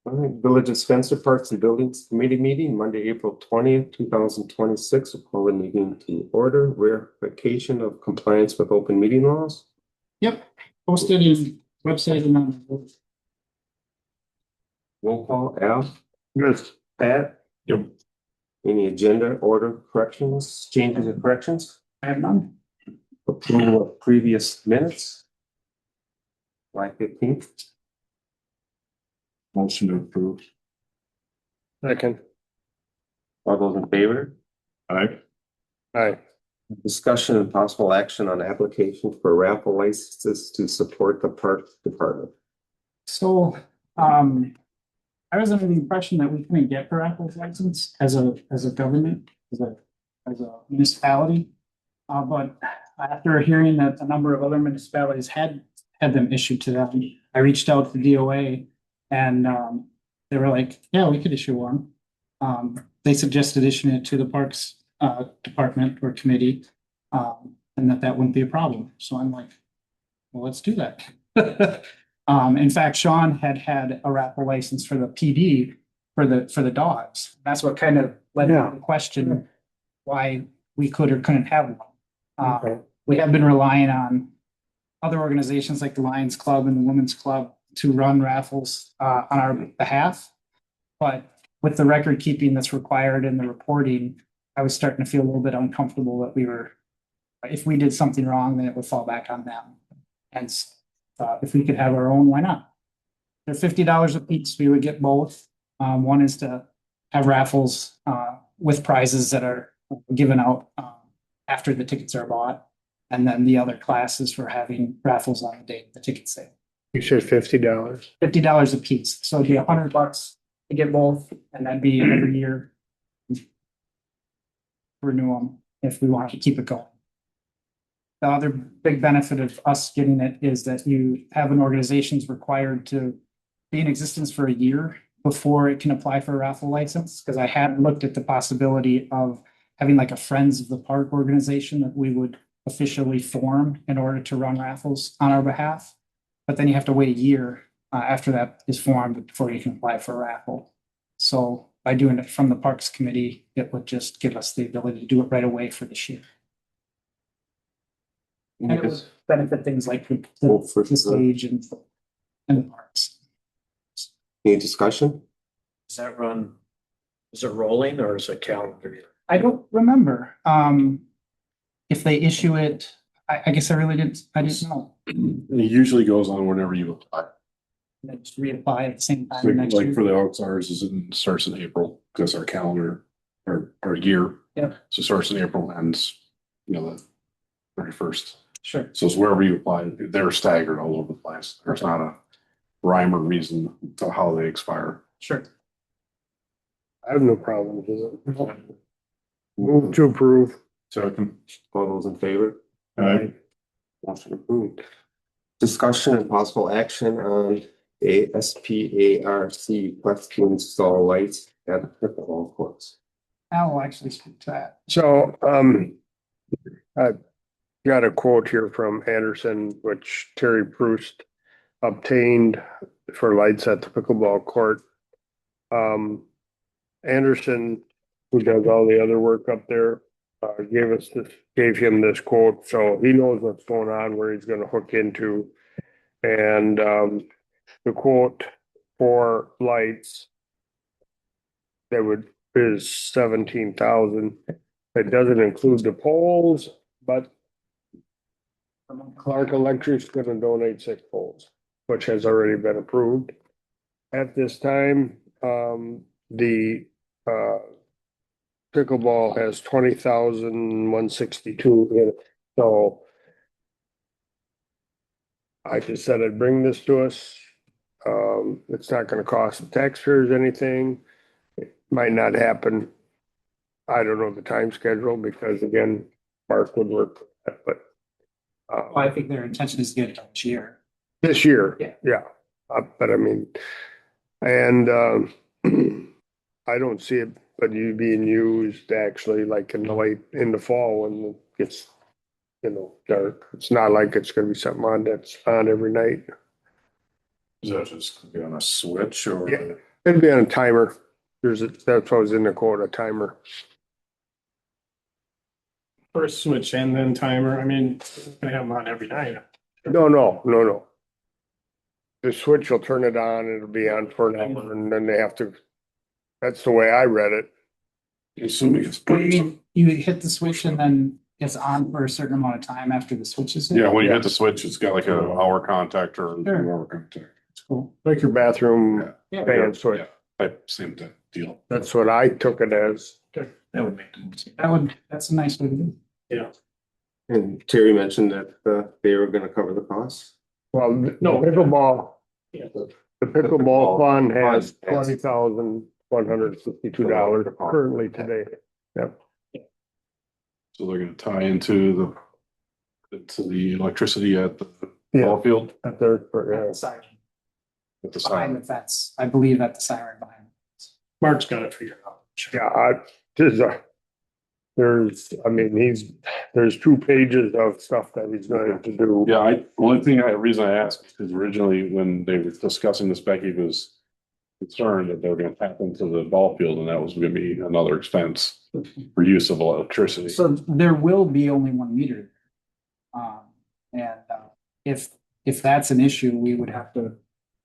All right, Village of Spencer Parks and Buildings Committee meeting, Monday, April 20th, 2026. We'll call the meeting to order. Verification of compliance with open meeting laws. Yep, posted in website and on. Roll call, Al, Yes. Pat. Yep. Any agenda, order, corrections, changes or corrections? I have none. Approval of previous minutes. July 15th. Motion to approve. Second. All those in favor? Aye. Aye. Discussion and possible action on application for raffle licenses to support the park department. So, I was under the impression that we couldn't get the raffles license as a government, as a municipality. But after hearing that a number of other municipalities had them issued to them, I reached out to DOA and, they were like, yeah, we could issue one. They suggested issuing it to the Parks, department or committee, and that wouldn't be a problem. So I'm like, well, let's do that. In fact, Sean had a raffle license for the PD for the dogs. That's what kind of led to the question why we could or couldn't have one. Okay. We have been relying on other organizations like the Lions Club and the Women's Club to run raffles on our behalf. But with the record keeping that's required in the reporting, I was starting to feel a little bit uncomfortable that if we did something wrong, then it would fall back on them. And if we could have our own, why not? They're $50 a piece. We would get both. One is to have raffles with prizes that are given out after the tickets are bought. And then the other class is for having raffles on the day the ticket sale. You said $50. $50 a piece. So it'd be $100 to get both, and that'd be every year. Renew them if we want to keep it going. The other big benefit of us getting it is that you have an organization's required to be in existence for a year before it can apply for a raffle license. Because I had looked at the possibility of having like a Friends of the Park organization that we would officially form in order to run raffles on our behalf. But then you have to wait a year after that is formed before you can apply for a raffle. So by doing it from the Parks Committee, it would just give us the ability to do it right away for this year. And it would benefit things like the stage and the parks. Any discussion? Does that run, is it rolling or is it calendar year? I don't remember if they issue it. I guess I didn't know. It usually goes on whenever you apply. They just reapply at the same time next Like year. for the Oaks, it starts in April because our calendar or our year. Yep. So it starts in April and ends, the 31st. Sure. So it's wherever you apply, they're staggered all over the place. There's not a rhyme or reason to how they expire. Sure. I have no problem with it. Move to approve. So All those in favor? Aye. Motion approved. Discussion and possible action on ASPARC request to install lights at the pickleball courts. Al will actually speak to that. So, I got a quote here from Anderson, which Terry Proust obtained for lights at the pickleball court. Anderson, who does all the other work up there, gave him this quote, so he knows what's going on, where he's gonna hook into. And, the quote for lights is 17,000. It doesn't include the poles, but Clark Electric's gonna donate 6 poles, which has already been approved. At this time, the pickleball has 20,162 in it, so I just said I'd bring this to us. It's not gonna cost the taxpayers anything. It might not happen. I don't know the time schedule because again, Mark would work, but Well, I think their intention is to get it done this year. this year, Yeah. yeah. But I mean, and I don't see it, but you being used actually like in the fall when it gets, dark. It's not like it's gonna be something on that's on every night. is that just gonna be on a switch or? Yeah. It'd be on a timer. That's what was in the quote, a timer. First switch and then timer. I mean, I have them on every night. No. The switch will turn it on, it'll be on for an hour, and then they have to, that's the way I read it. Assuming it's. What do you mean? You hit the switch and then it's on for a certain amount of time after the switch is hit? Yeah, when you hit the switch, it's got like an hour contact or Sure. 2 hour contact. It's cool. Like your bathroom Yeah. fan switch. Same deal. That's what I took it as. That would make the most. That's a nice way to do it. And Terry mentioned that, they were gonna cover the costs. Well, No. pickleball, Yeah. the pickleball fund has Fund has- $20,162 currently today. So they're gonna tie into the electricity at the Yeah, ball field, at their, At yeah. the siren, at the behind side. the fence, I believe at the siren behind. the fence. Mark's got it figured out. Yeah, there's 2 pages of stuff that he's going to do. Yeah, reason I asked is because originally when they were discussing this, Becky was concerned that they were gonna tap into the ball field and that was gonna be another expense for use of electricity. So there will be only 1 meter. And if that's an issue, we would have to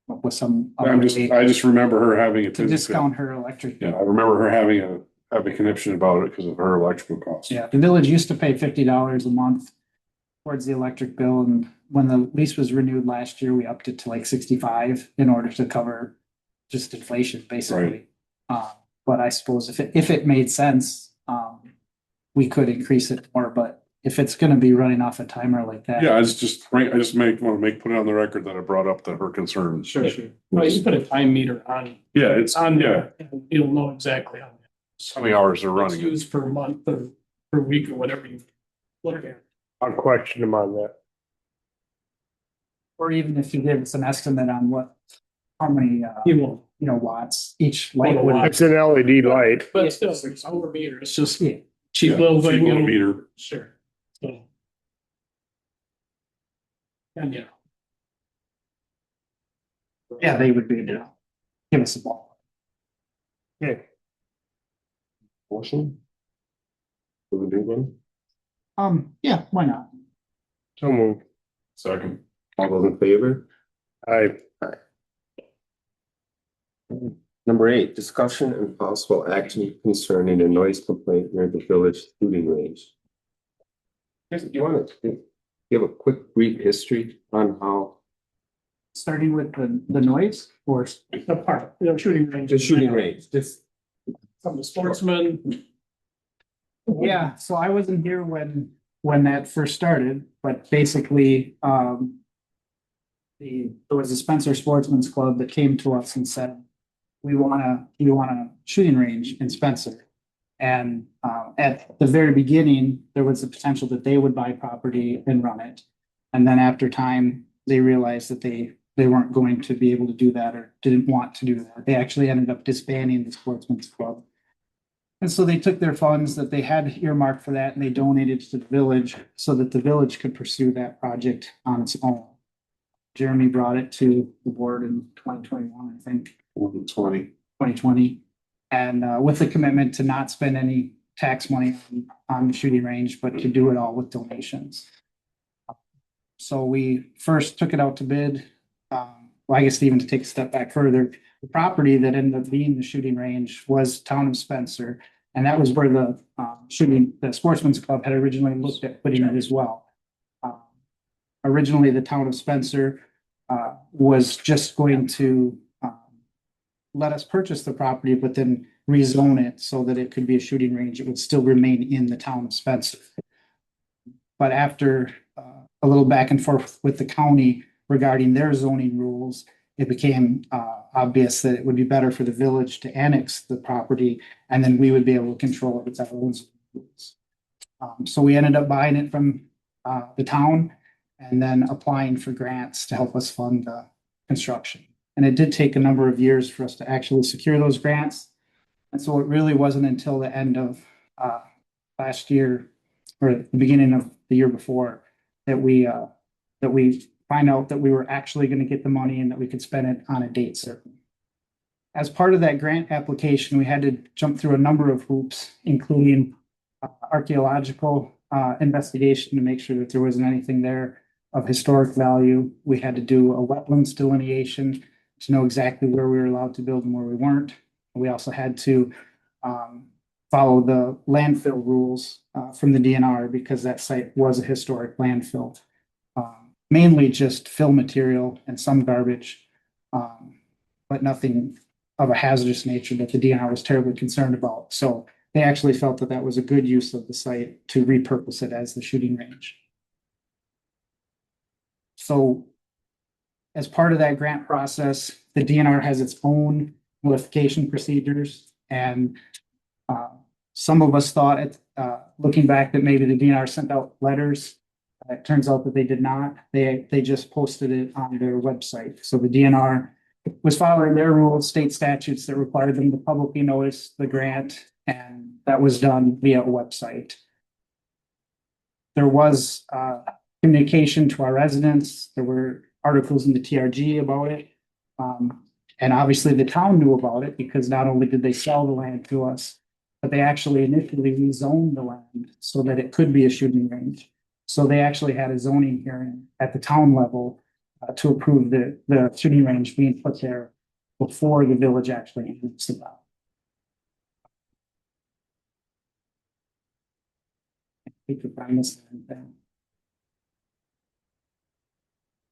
come up with some. other way I just remember her having it. To discount her electric. Yeah, I remember her having a conniption about it because of her electrical costs. Yeah, the village used to pay $50 a month towards the electric bill, and when the lease was renewed last year, we upped it to like 65 in order to cover just inflation, basically. But I suppose if it made sense, we could increase it more, but if it's gonna be running off a timer like that. Yeah, I just want to put it on the record that I brought up her concerns. Sure. Well, you put a time meter on, Yeah, it's on yeah, there, and you'll know exactly how how many hours they're it's running it. used per month or per week or whatever you look at. I'll question him on that. Or even if you give us an estimate on how many, You won't, watts each light Oh, would. wow. It's an LED light. but still, it's our meter. It's just Yeah. cheap Yeah, little cheap thing. little and- meter. Sure. So. And yeah. Yeah, they would be able to give us a ball. Okay. Motion? For the new one? Yeah, why not? So move. Second. All those in favor? Number 8, discussion and possible action concerning a noise complaint near the village shooting range. Do you want to give a quick brief history on how Starting with the noise or? The park, shooting range. the shooting range, just From the sportsman. Yeah, so I wasn't here when that first started, but basically, there was a Spencer Sportsman's Club that came to us and said, we want a shooting range in Spencer. And, at the very beginning, there was the potential that they would buy property and run it. And then after time, they realized that they weren't going to be able to do that or didn't want to do that. They actually ended up disbanding the Sportsman's Club. And so they took their funds that they had earmarked for that and they donated to the village so that the village could pursue that project on its own. Jeremy brought it to the board in 2021, I think, 20. 2020. And with the commitment to not spend any tax money on the shooting range, but to do it all with donations. So we first took it out to bid. Well, I guess even to take a step back further, the property that ended up being the shooting range was Town of Spencer. And that was where the Sportsman's Club had originally looked at putting it as well. Originally, the Town of Spencer was just going to let us purchase the property, but then rezone it so that it could be a shooting range. It would still remain in the Town of Spencer. But after a little back and forth with the county regarding their zoning rules, it became obvious that it would be better for the village to annex the property, and then we would be able to control it with our own rules. So we ended up buying it from the town and then applying for grants to help us fund the construction. And it did take a number of years for us to actually secure those grants. And so it really wasn't until the end of last year or the beginning of the year before that we find out that we were actually going to get the money and that we could spend it on a date certain. as part of that grant application, we had to jump through a number of hoops, including archaeological investigation to make sure that there wasn't anything there of historic value. We had to do a wetlands delineation to know exactly where we were allowed to build and where we weren't. We also had to follow the landfill rules from the DNR because that site was a historic landfill. Mainly just fill material and some garbage, but nothing of a hazardous nature that the DNR was terribly concerned about. So they actually felt that that was a good use of the site to repurpose it as the shooting range. So as part of that grant process, the DNR has its own notification procedures, and some of us thought, looking back, that maybe the DNR sent out letters. It turns out that they did not. They just posted it on their website. So the DNR was following their rules, state statutes that required them to publicly notice the grant, and that was done via a website. There was communication to our residents. There were articles in the TRG about it. And obviously the town knew about it because not only did they sell the land to us, but they actually initially rezoned the land so that it could be a shooting range. So they actually had a zoning hearing at the town level to approve the shooting range being put there before the village actually announced about. I could find this thing.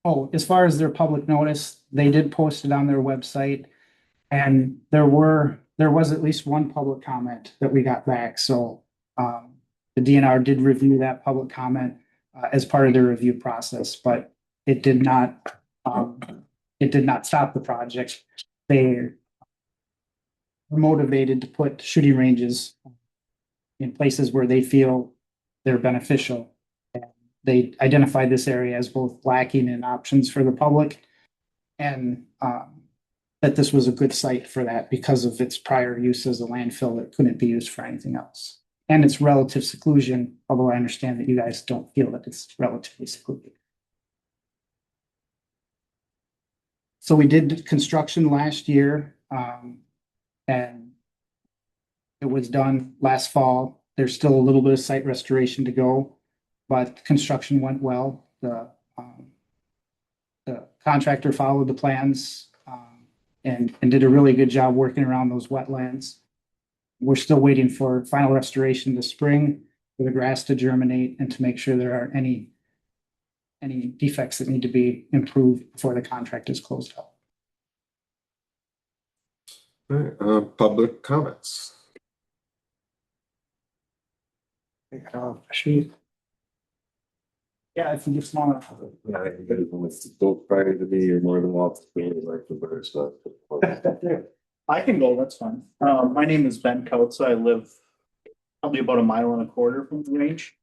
Oh, as far as their public notice, they did post it on their website, and there was at least one public comment that we got back. So the DNR did review that public comment as part of their review process, but it did not stop the project. They were motivated to put shooting ranges in places where they feel they're beneficial. And they identified this area as both lacking in options for the public, and that this was a good site for that because of its prior use as a landfill that couldn't be used for anything else. And its relative seclusion, although I understand that you guys don't feel that it's relatively secluded. So we did construction last year, and it was done last fall. There's still a little bit of site restoration to go, but construction went well. The contractor followed the plans and did a really good job working around those wetlands. We're still waiting for final restoration this spring for the grass to germinate and to make sure there aren't any defects that need to be improved before the contract is closed out. All right, public comments. Yeah, if you just want to. Yeah, you guys want to go prior to me, you're more than welcome to me, like the bird stuff. I can go, that's fine. My name is Ben Kautza. I live probably about 1.25 miles from the range.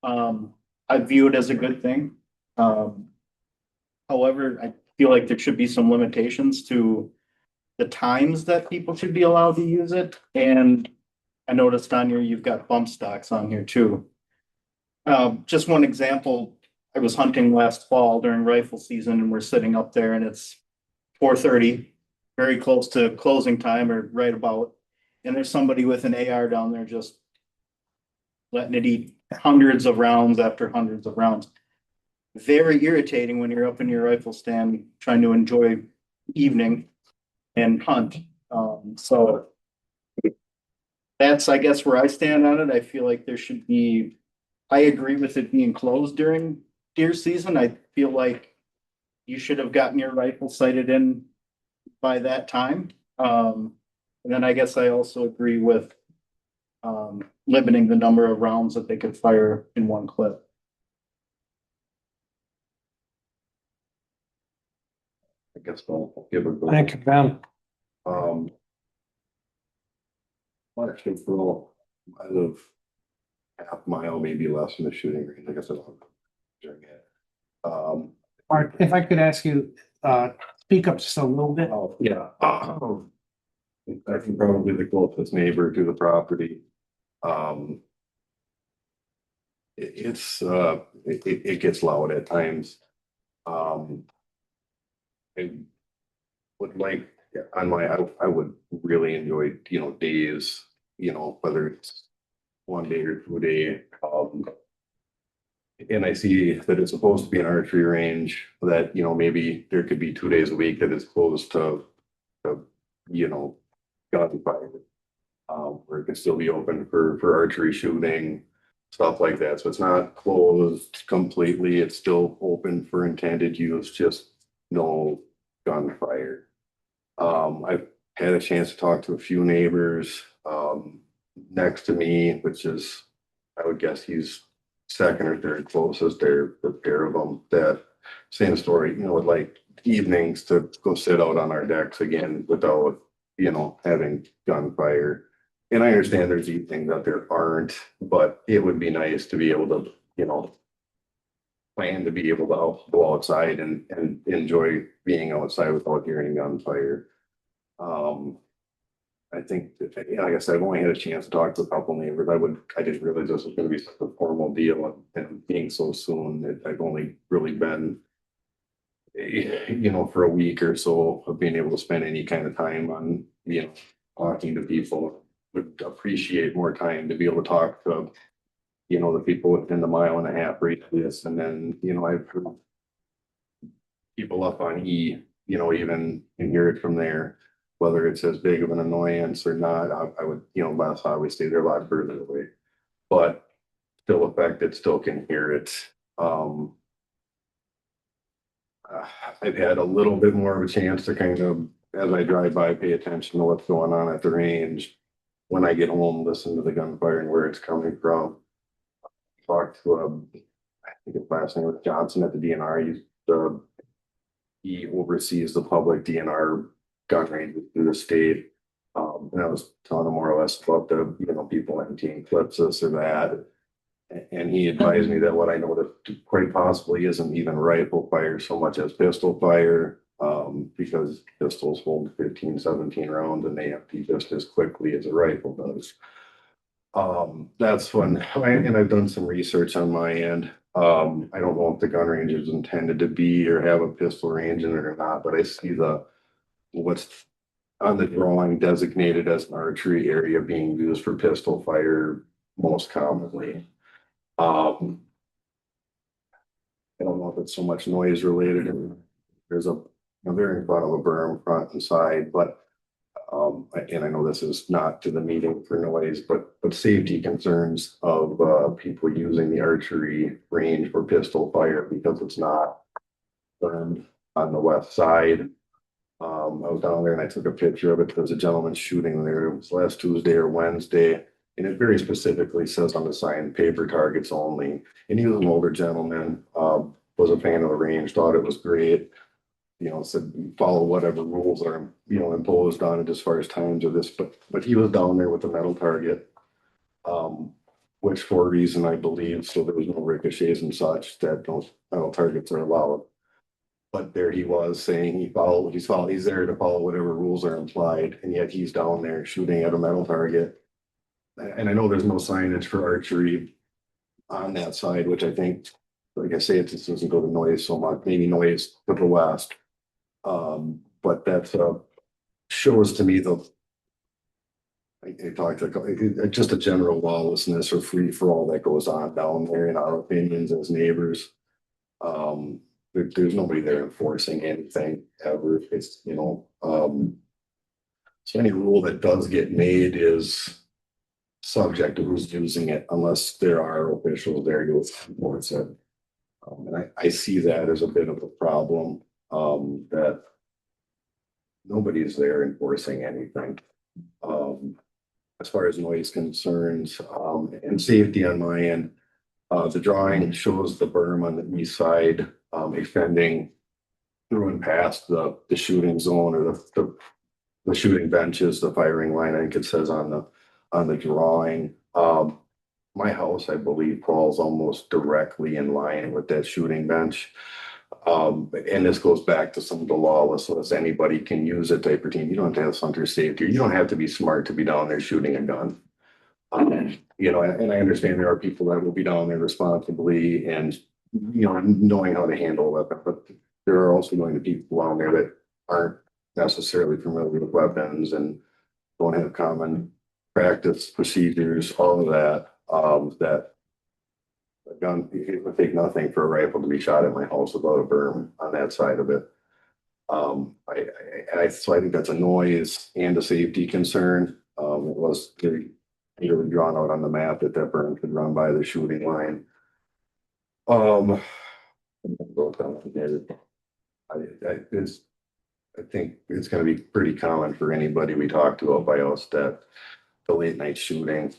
I view it as a good thing. However, I feel like there should be some limitations to the times that people should be allowed to use it. And I noticed on here, you've got bump stocks on here too. Just one example, I was hunting last fall during rifle season and we're sitting up there and it's 4:30. Very close to closing time or right about, and there's somebody with an AR down there just letting it eat hundreds of rounds after hundreds of rounds. Very irritating when you're up in your rifle stand trying to enjoy evening and hunt. So that's, I guess, where I stand on it. I feel like there should be, I agree with it being closed during deer season. I feel like you should have gotten your rifle sighted in by that time. And then I guess I also agree with limiting the number of rounds that they could fire in one clip. I guess I'll give a go. Thank you, Ben. Actually, for I live half mile, maybe less from the shooting range. I guess I don't. Mark, if I could ask you, speak up just a little bit. Oh, yeah. I think probably the closest neighbor to the property. It gets loud at times. I would like Yeah, I would really enjoy, days, whether it's 1 day or 2 day, and I see that it's supposed to be an archery range that, maybe there could be 2 days a week that is closed to, you know, gunfire. Where it can still be open for archery shooting, stuff like that. So it's not closed completely. It's still open for intended use, just no gunfire. I've had a chance to talk to a few neighbors, next to me, which is, I would guess he's second or third closest. There, a pair of them that same story, would like evenings to go sit out on our decks again without, having gunfire. And I understand there's evenings that there aren't, but it would be nice to be able to, plan to be able to go outside and enjoy being outside without hearing gunfire. I think that, like I said, I've only had a chance to talk to a couple neighbors. I didn't realize this was gonna be such a formal deal and being so soon, that I've only really been, for a week or so of being able to spend any kind of time on, talking to people. Would appreciate more time to be able to talk to, the people within the 1.5 mile radius, and then, I've heard people up on E, even and hear it from there, whether it's as big of an annoyance or not. I would, less obviously they're a lot further away, but still affected, still can hear it. I've had a little bit more of a chance to kind of, as I drive by, pay attention to what's going on at the range. When I get home, listen to the gunfire and where it's coming from. Talked to, I think his last name was Johnson at the DNR. He oversees the public DNR gun ranges through the state. And I was telling him more or less about the, people emptying clips, this or that. And he advised me that what I know that quite possibly isn't even rifle fire so much as pistol fire, because pistols hold 15, 17 rounds and they empty just as quickly as a rifle does. That's when, and I've done some research on my end. I don't know if the gun range is intended to be or have a pistol range in it or not, but I see what's on the drawing designated as an archery area being used for pistol fire most commonly. I don't know if it's so much noise related, and there's they're in front of a berm front and side, but and I know this is not to the meeting for noise, but safety concerns of people using the archery range for pistol fire because it's not burned on the west side. I was down there and I took a picture of it. There was a gentleman shooting there. It was last Tuesday or Wednesday. And it very specifically says on the sign, paper targets only. And he was an older gentleman, was a fan of the range, thought it was great. Said follow whatever rules are, imposed on it as far as times of this, but he was down there with a metal target. Which for a reason I believe, so there was no ricochets and such, that those metal targets are allowed. But there he was saying he's there to follow whatever rules are implied, and yet he's down there shooting at a metal target. And I know there's no signage for archery on that side, which I think, like I say, it just doesn't go to noise so much, maybe noise to the west. But that shows to me I talked like just a general lawlessness or free for all that goes on down there in our opinions as neighbors. There's nobody there enforcing anything ever. It's, so any rule that does get made is subject to who's using it, unless there are officials there to enforce it. And I see that as a bit of a problem, that nobody's there enforcing anything. As far as noise concerns, and safety on my end, the drawing shows the berm on the east side, extending through and past the shooting zone or the shooting benches, the firing line, I think it says on the drawing. My house, I believe, falls almost directly in line with that shooting bench. And this goes back to some of the lawlessness. Anybody can use it type of team. You don't have to have hunter safety. You don't have to be smart to be down there shooting a gun. And I understand there are people that will be down there responsibly and, knowing how to handle a weapon, but there are also going to be people down there that aren't necessarily familiar with weapons and don't have common practice procedures, all of that, that a gun, it would take nothing for a rifle to be shot at my house without a berm on that side of it. So I think that's a noise and a safety concern. It was very clearly drawn out on the map that that berm could run by the shooting line. I think it's gonna be pretty common for anybody we talk to out by us that the late night shooting,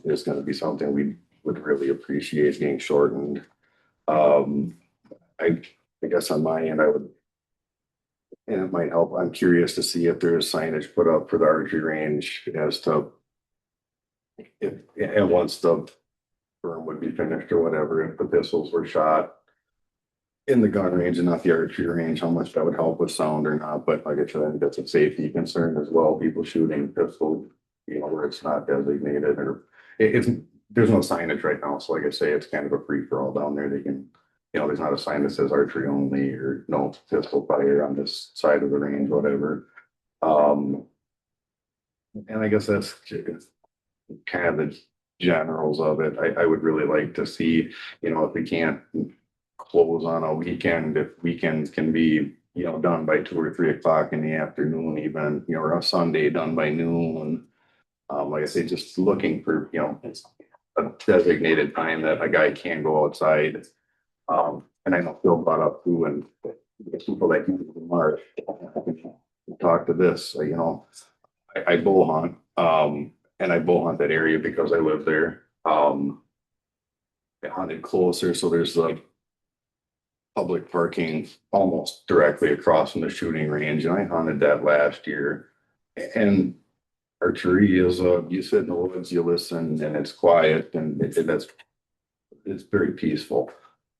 is gonna be something we would really appreciate being shortened. Um, I guess on my end, I would, and it might help, I'm curious to see if there's signage put up for the archery range as to if, and once the berm would be finished or whatever, if the pistols were shot in the gun range and not the archery range, how much that would help with sound or not, but like I said, I think that's a safety concern as well, people shooting pistols, you know, where it's not designated or it's, there's no signage right now, so like I say, it's kind of a free for all down there, they can, you know, there's not a sign that says archery only or no pistol fire on this side of the range, whatever. And I guess that's kind of the generals of it. I would really like to see, you know, if we can't close on a weekend, if weekends can be, you know, done by 2 or 3 o'clock in the afternoon, even, you know, or a Sunday done by noon. Like I say, just looking for, you know, a designated time that a guy can go outside. And I know Phil brought up too, and the people that use the marsh, talk to this, you know, I bow hunt, and I bow hunt that area because I live there. I hunted closer, so there's the public parking almost directly across from the shooting range, and I hunted that last year. And archery is, you sit in the woods, you listen, and it's quiet, and it's very peaceful.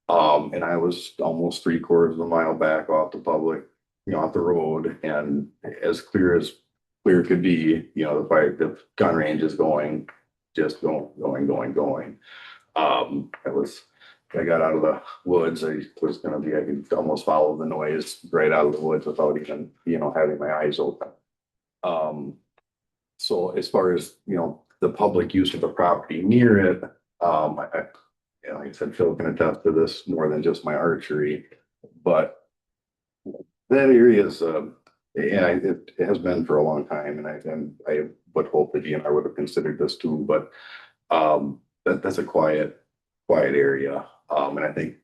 And I was almost 3/4 of a mile back off the public, you know, off the road, and as clear could be, you know, the gun range is going, just going. I got out of the woods, I could almost follow the noise right out of the woods without even, you know, having my eyes open. So as far as, you know, the public use of the property near it, like I said, Phil can attest to this more than just my archery, but that area is, it has been for a long time, and I would hope that DNR would have considered this too, but that's a quiet area, and I think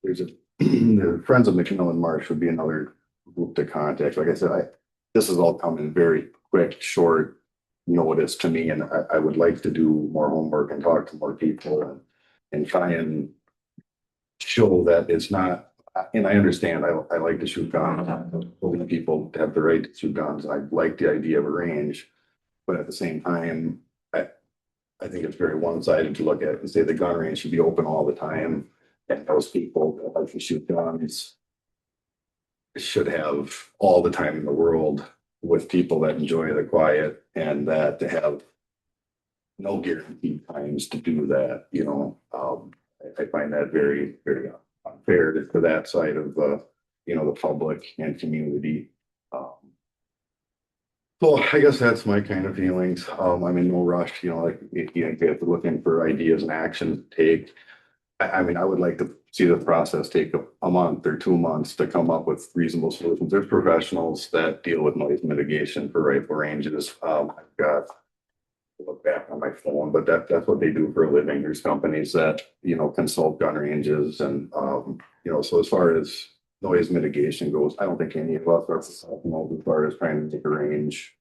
there's the Friends of McMillan Marsh would be another group to contact. Like I said, this has all come in very quick, short notice to me, and I would like to do more homework and talk to more people and try and show that it's not, and I understand, I like to shoot guns. I believe people have the right to shoot guns. I like the idea of a range, but at the same time, I think it's very one-sided to look at it and say the gun range should be open all the time. And those people that like to shoot guns should have all the time in the world with people that enjoy the quiet and that to have no guaranteed times to do that, you know. I find that very, very unfair to that side of you know, the public and community. So I guess that's my kind of feelings. I'm in no rush, you know, like if you have to looking for ideas and action to take. I mean, I would like to see the process take a month or 2 months to come up with reasonable solutions. There's professionals that deal with noise mitigation for rifle ranges. I've got to look back on my phone, but that's what they do for a living. There's companies that, you know, consult gun ranges and, you know, so as far as noise mitigation goes, I don't think any of us are professionals as far as trying to make a range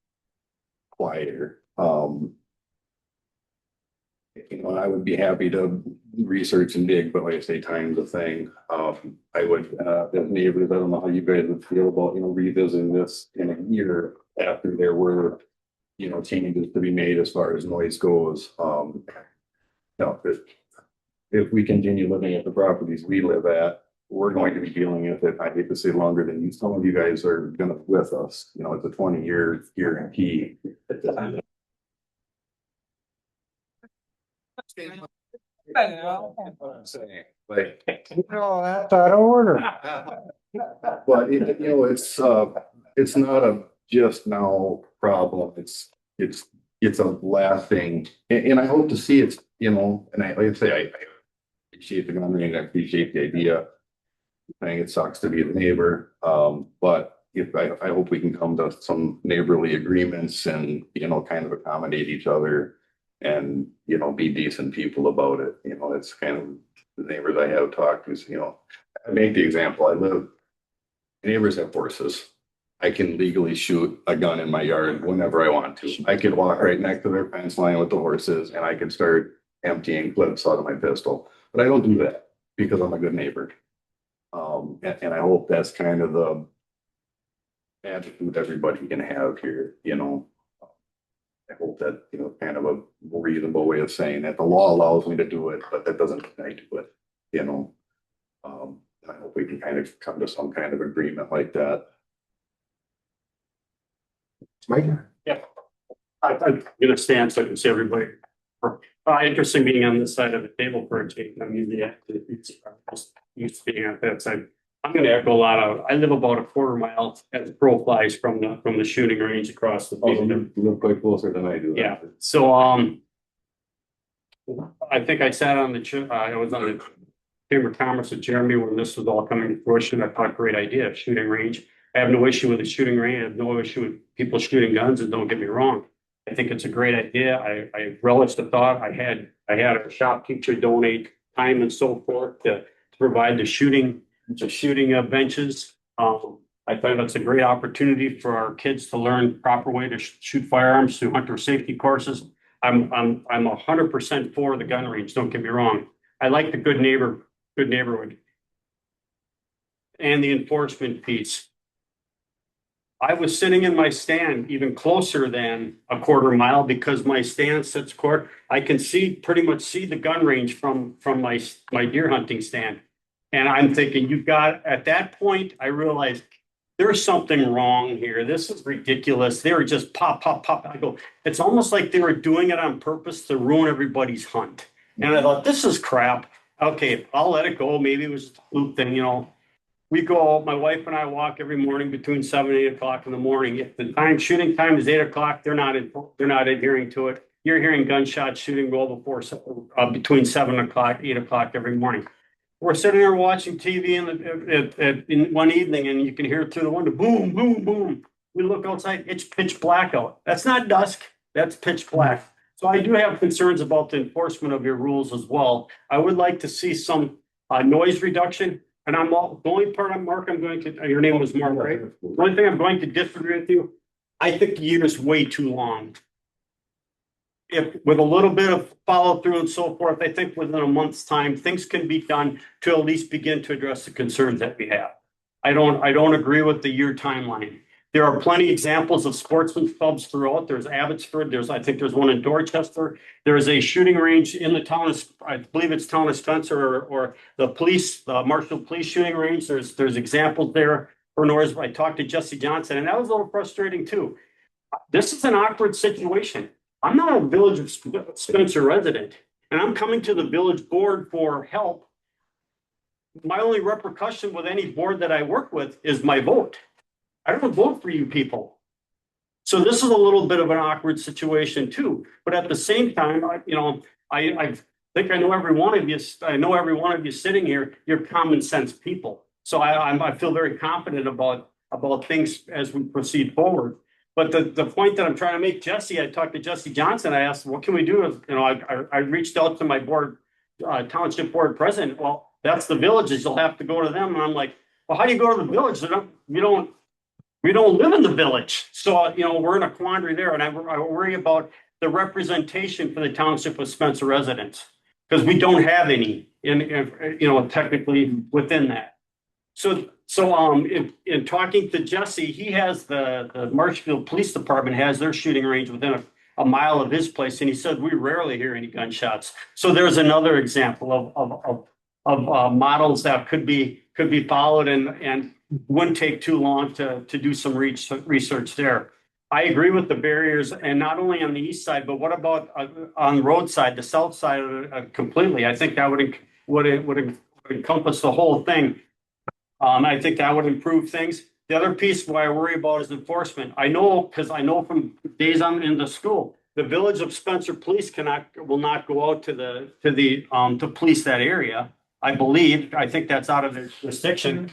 quieter. You know, I would be happy to research and dig, but like I say, time's a thing. I would, as neighbors, I don't know how you guys would feel about, you know, revisiting this in a year after there were, you know, changes to be made as far as noise goes. You know, if we continue living at the properties we live at, we're going to be dealing with it. I hate to say longer than you, some of you guys are gonna with us, you know, it's a 20-year guarantee. Like, No, that's out of order. But it's not a just now problem. It's a lasting, and I hope to see it's, and like I say, I appreciate the gun range, I appreciate the idea. I think it sucks to be the neighbor, but I hope we can come to some neighborly agreements and, kind of accommodate each other. And, be decent people about it, it's kind of the neighbors I have talked to, I make the example, neighbors have horses. I can legally shoot a gun in my yard whenever I want to. I could walk right next to their fence line with the horses and I could start emptying clips out of my pistol. But I don't do that because I'm a good neighbor. And I hope that's kind of the attitude everybody can have here, I hope that, kind of a reasonable way of saying that the law allows me to do it, but that doesn't mean I do it, I hope we can kind of come to some kind of agreement like that. Mike? I'm gonna stand so I can see everybody. Interesting being on this side of the table for a change. I'm usually just used to being on that side. I'm gonna echo a lot of, I live about a quarter mile as crow flies from the shooting range across the field. You live quite closer than I do. Yeah, so, I think I sat on I was on the Chamber of Commerce with Jeremy when this was all coming to fruition. I thought, great idea, shooting range. I have no issue with the shooting range. I have no issue with people shooting guns, and don't get me wrong. I think it's a great idea. I relish the thought. I had a shop teacher donate time and so forth to provide the shooting benches. I thought that's a great opportunity for our kids to learn proper way to shoot firearms through hunter safety courses. I'm 100% for the gun range. Don't get me wrong. I like the good neighborhood and the enforcement piece. I was sitting in my stand even closer than a quarter mile because my stand sits court. I can pretty much see the gun range from my deer hunting stand. And I'm thinking, at that point, I realized there's something wrong here. This is ridiculous. They were just pop, pop, pop. I go, it's almost like they were doing it on purpose to ruin everybody's hunt. And I thought, this is crap. Okay, I'll let it go. Maybe it was a fluke thing, We go, my wife and I walk every morning between 7 and 8 o'clock in the morning. If the shooting time is 8 o'clock, they're not adhering to it. You're hearing gunshots shooting well before between 7 o'clock, 8 o'clock every morning. We're sitting there watching TV in one evening, and you can hear it through the window, boom, boom, boom. We look outside, it's pitch black out. That's not dusk, that's pitch black. So I do have concerns about the enforcement of your rules as well. I would like to see some noise reduction. And the only part of Mark, your name was Mark, right? The only thing I'm going to disagree with you, I think the year is way too long. If with a little bit of follow through and so forth, I think within a month's time, things can be done to at least begin to address the concerns that we have. I don't agree with the year timeline. There are plenty of examples of sportsman clubs throughout. There's Abbotsford. I think there's one in Dorchester. There is a shooting range in the town of, I believe it's town of Spencer or the Marshall Police shooting range. There's examples there for Norris. I talked to Jesse Johnson, and that was a little frustrating too. This is an awkward situation. I'm not a Village of Spencer resident, and I'm coming to the village board for help. My only repercussion with any board that I work with is my vote. I don't vote for you people. So this is a little bit of an awkward situation too. But at the same time, I think I know every one of you. I know every one of you sitting here. You're common sense people. So I feel very confident about things as we proceed forward. But the point that I'm trying to make, Jesse, I talked to Jesse Johnson. I asked, what can we do? I reached out to my board, township board president. Well, that's the villages. You'll have to go to them. And I'm like, well, how do you go to the village? We don't live in the village. So, we're in a quandary there. And I worry about the representation for the township of Spencer residents, because we don't have any technically within that. So in talking to Jesse, he has the Marshfield Police Department has their shooting range within a mile of his place. And he said, we rarely hear any gunshots. So there's another example of models that could be followed and wouldn't take too long to do some research there. I agree with the barriers, and not only on the east side, but what about on the road side, the south side completely? I think that would encompass the whole thing. I think that would improve things. The other piece why I worry about is enforcement. I know, because I know from days I'm in the school, the Village of Spencer Police will not go out to police that area. I believe, I think that's out of their jurisdiction.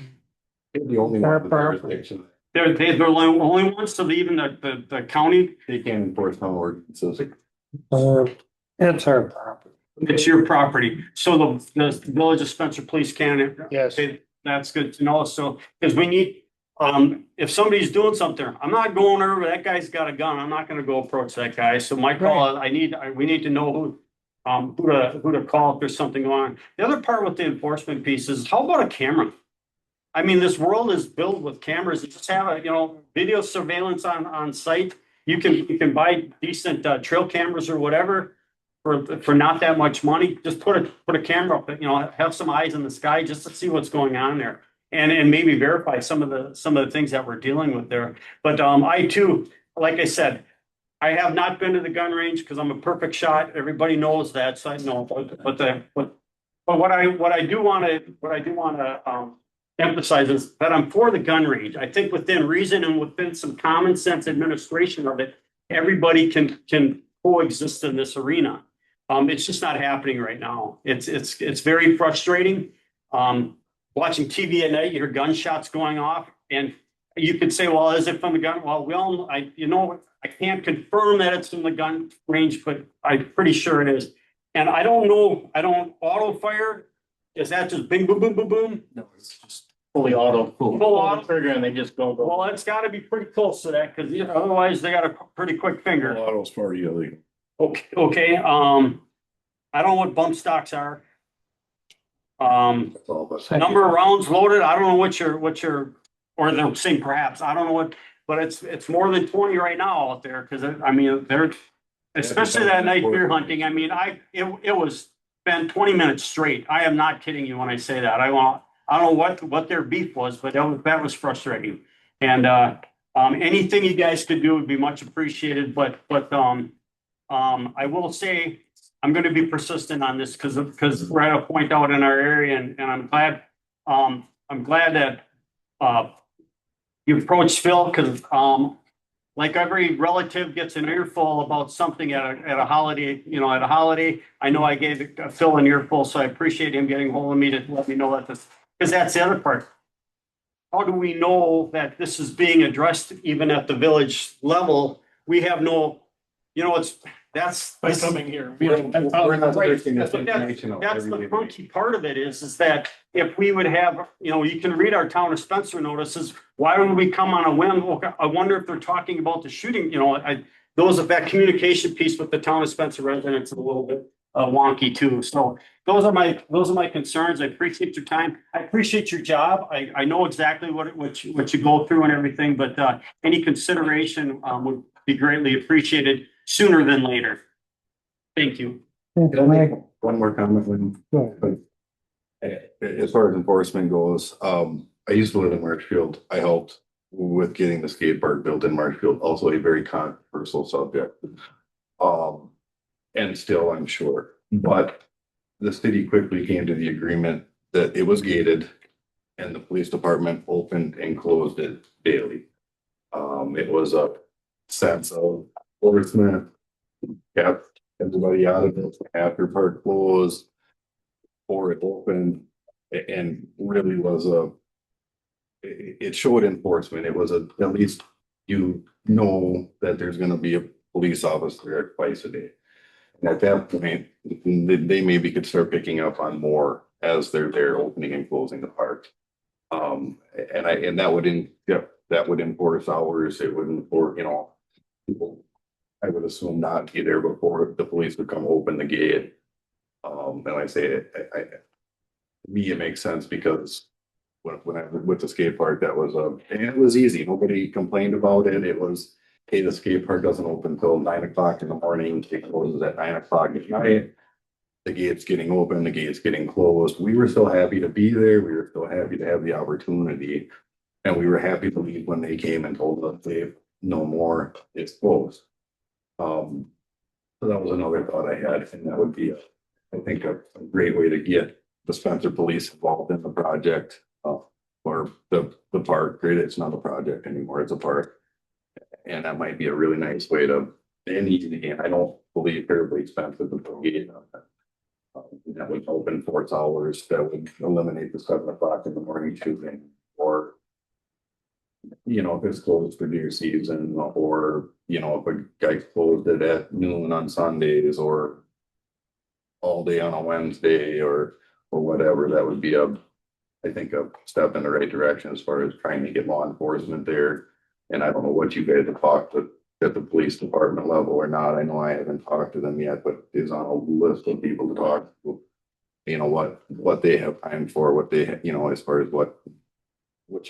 They're the only one with jurisdiction. They're the only ones to leave in the county. They can't enforce no ordinances. It's our property. It's your property. So the Village of Spencer Police can. Yes. That's good to know. So, because we need, if somebody's doing something, I'm not going over, that guy's got a gun. I'm not gonna go approach that guy. So my call, we need to know who to call if there's something on. The other part with the enforcement piece is how about a camera? I mean, this world is built with cameras. You just have video surveillance on site. You can buy decent trail cameras or whatever for not that much money. Just put a camera up, have some eyes in the sky just to see what's going on there. And maybe verify some of the things that we're dealing with there. But I too, like I said, I have not been to the gun range because I'm a perfect shot. Everybody knows that, so I know. But what I do want to emphasize is that I'm for the gun range. I think within reason and within some common sense administration of it, everybody can coexist in this arena. It's just not happening right now. It's very frustrating. Watching TV at night, you hear gunshots going off, and you could say, well, is it from the gun? Well, I can't confirm that it's from the gun range, but I'm pretty sure it is. And I don't know, auto fire, is that just bing, boom, boom, boom, boom? No, it's just fully auto. Full auto? Trigger and they just go. Well, it's gotta be pretty close to that, because otherwise they got a pretty quick finger. Auto's part illegal. Okay, I don't know what bump stocks are. That's all but. Number of rounds loaded, I don't know what your, or they're saying perhaps, I don't know what, but it's more than 20 right now out there, because they're, especially that night deer hunting, it was been 20 minutes straight. I am not kidding you when I say that. I don't know what their beef was, but that was frustrating. And anything you guys could do would be much appreciated, but I will say, I'm going to be persistent on this because we're at a point out in our area, and I'm glad that you approached Phil, because like every relative gets an earful about something at a holiday. I know I gave Phil an earful, so I appreciate him getting hold of me to let me know that because that's the other part. How do we know that this is being addressed even at the village level? We have no, that's By coming here. We're not right. searching this But information out that's the every day. funky part of it is that if we would have, you can read our town of Spencer notices, why would we come on a whim? Okay, I wonder if they're talking about the shooting, that communication piece with the town of Spencer residents is a little bit wonky too. So those are my concerns. I appreciate your time. I appreciate your job. I know exactly what you go through and everything, but any consideration would be greatly appreciated sooner than later. Thank you. Can I make one more comment as far as enforcement goes? I used to live in Marshfield. I helped with getting the skate park built in Marshfield, also a very controversial subject. And still, I'm sure, but the city quickly came to the agreement that it was gated and the police department opened and closed it daily. It was a sense of enforcement, kept everybody out of it after park closed or it opened, and really was it showed enforcement. It was at least that there's going to be a police officer there twice a day. And at that point, they maybe could start picking up on more as they're there opening and closing the park. And that would enforce hours. It would enforce, people, I would assume, not be there before the police would come open the gate. And I say, to me, it makes sense because when I was with the skate park, and it was easy. Nobody complained about it. It was, hey, the skate park doesn't open until 9 o'clock in the morning. It closes at 9 o'clock at night. The gate's getting open, the gate's getting closed. We were still happy to be there. We were still happy to have the opportunity. And we were happy to leave when they came and told us, Dave, no more, it's closed. So that was another thought I had, and that would be, I think, a great way to get the Spencer Police involved in the project. or the park, right? It's not a project anymore, it's a park. And that might be a really nice way to, and easy, I don't believe terribly expensive to put gate on that. That would open 4 hours, that would eliminate the 7 o'clock in the morning shooting, or. You know, if it's closed for deer season, or, you know, if a guy closed it at noon on Sundays, or. All day on a Wednesday, or whatever, that would be I think a step in the right direction as far as trying to get law enforcement there. And I don't know what you guys have talked to at the police department level or not. I know I haven't talked to them yet, but is on a list of people to talk to. You know, what they have time for, what they, you know, as far as what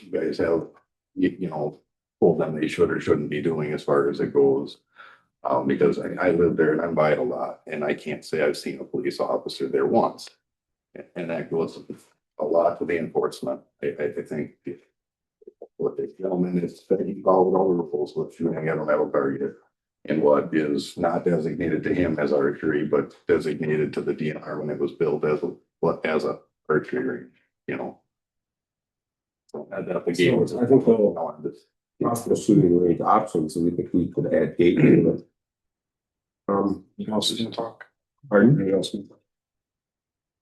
you guys have, you know, told them they should or shouldn't be doing as far as it goes. Because I live there and I'm by it a lot, and I can't say I've seen a police officer there once. And that goes a lot to the enforcement. I think what the gentleman is that he followed all the rules with shooting at a metal target. And what is not designated to him as archery, but designated to the DNR when it was built as a archery range, you know. So that the gate was. I think the shooting range options, so we think we could add gate to it. You else can talk. Pardon? Anybody else?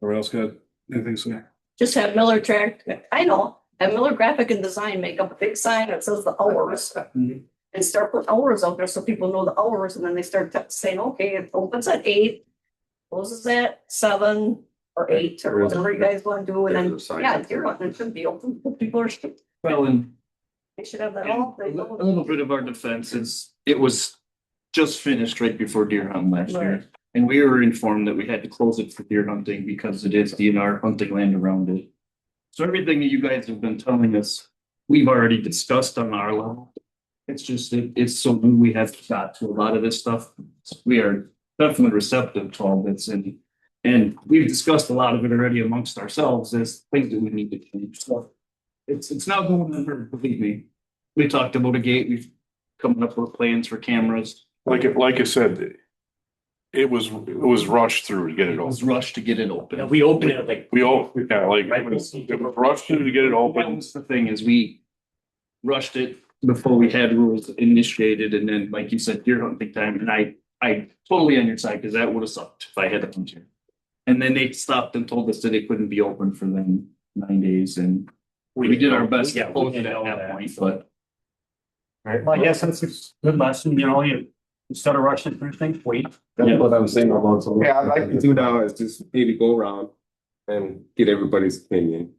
Everyone else got anything to say? Just have Miller have Miller Graphic and Design make up a big sign that says the hours. And start putting hours out there so people know the hours, and then they start saying, okay, it opens at 8, closes at 7 or 8, or whatever you guys want to do, and then, yeah, deer hunting should be open, people are, Well, and they should have that all. a little bit of our defense is, it was just finished right before deer hunt last year. Right. And we were informed that we had to close it for deer hunting because it is DNR hunting land around it. So everything that you guys have been telling us, we've already discussed on our level. It's just, it's so new, we have got to a lot of this stuff. We are definitely receptive to all this, and we've discussed a lot of it already amongst ourselves as things that we need to change. So it's not going under, believe me. We talked about a gate, we've coming up with plans for cameras. Like I said, it was rushed through to get it It open. was rushed to get it open. We opened it like. We all, yeah, like, it was rushed through to get it That open. was the thing, is we rushed it before we had rules initiated, and then, like you said, deer hunting time, and I totally on your side, because that would have sucked if I had to hunt you. And then they stopped and told us that it couldn't be open for them 9 days, and we did our best to close it at that point, but. Right, well, I guess that's a good lesson, you know, you instead of rushing through things, wait. That's what I'm saying about, so yeah, I'd like to do now is just maybe go around and get everybody's opinion.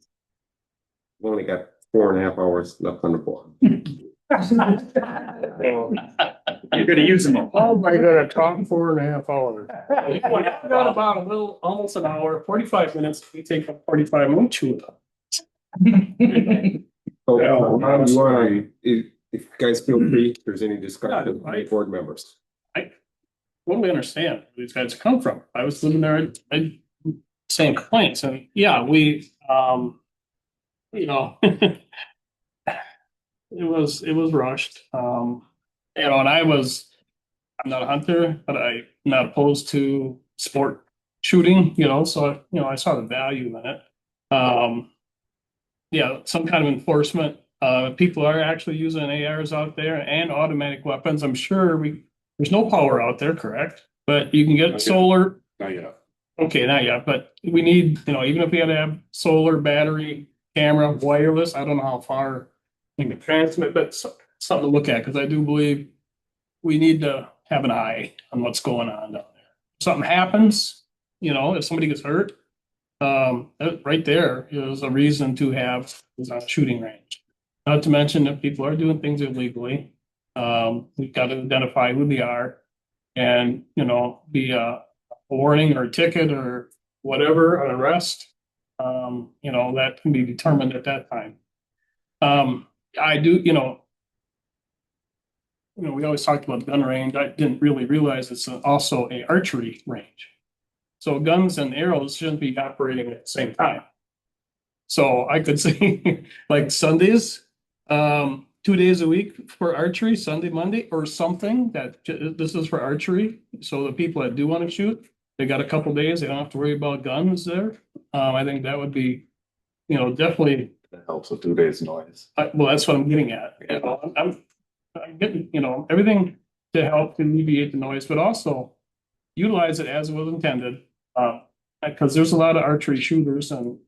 We only got 4.5 hours left on the board. You're gonna use them all. How am I gonna talk 4.5 hours? We got about a little, almost an hour, 45 minutes. We take up 45 minutes, chew it up. So, Yeah. you wanna, if you guys feel free, if there's any discussion, Yeah, right. board members. Totally understand where these guys come from. I was living there, I same complaints, and yeah, we, you know. It was rushed, you know, and I'm not a hunter, but I'm not opposed to sport shooting, you know, so, you know, I saw the value in it. Yeah, some kind of enforcement, people are actually using ARs out there and automatic weapons. I'm sure there's no power out there, correct? But you can Not get yet. solar. Not yet. Okay, not yet, but we need, you know, even if we had to have solar, battery, camera, wireless, I don't know how far we can transmit, but something to look at, because I do believe we need to have an eye on what's going on down there. If something happens, you know, if somebody gets hurt, that right there is a reason to have a shooting range. Not to mention that people are doing things illegally. We've got to identify who they are and, you know, be a warning or a ticket or whatever, an arrest. You know, that can be determined at that time. I do, you know, we always talked about the gun range. I didn't really realize it's also a archery range. So guns and arrows shouldn't be operating at the same time. So I could say like Sundays, 2 days a week for archery, Sunday, Monday, or something that this is for archery. So the people that do want to shoot, they got a couple days, they don't have to worry about guns there. I think that would be, you know, definitely That helps with 2 days noise. Well, that's what I'm getting at. You know, I'm getting, you know, everything to help alleviate the noise, but also utilize it as it was intended. Because there's a lot of archery shooters and,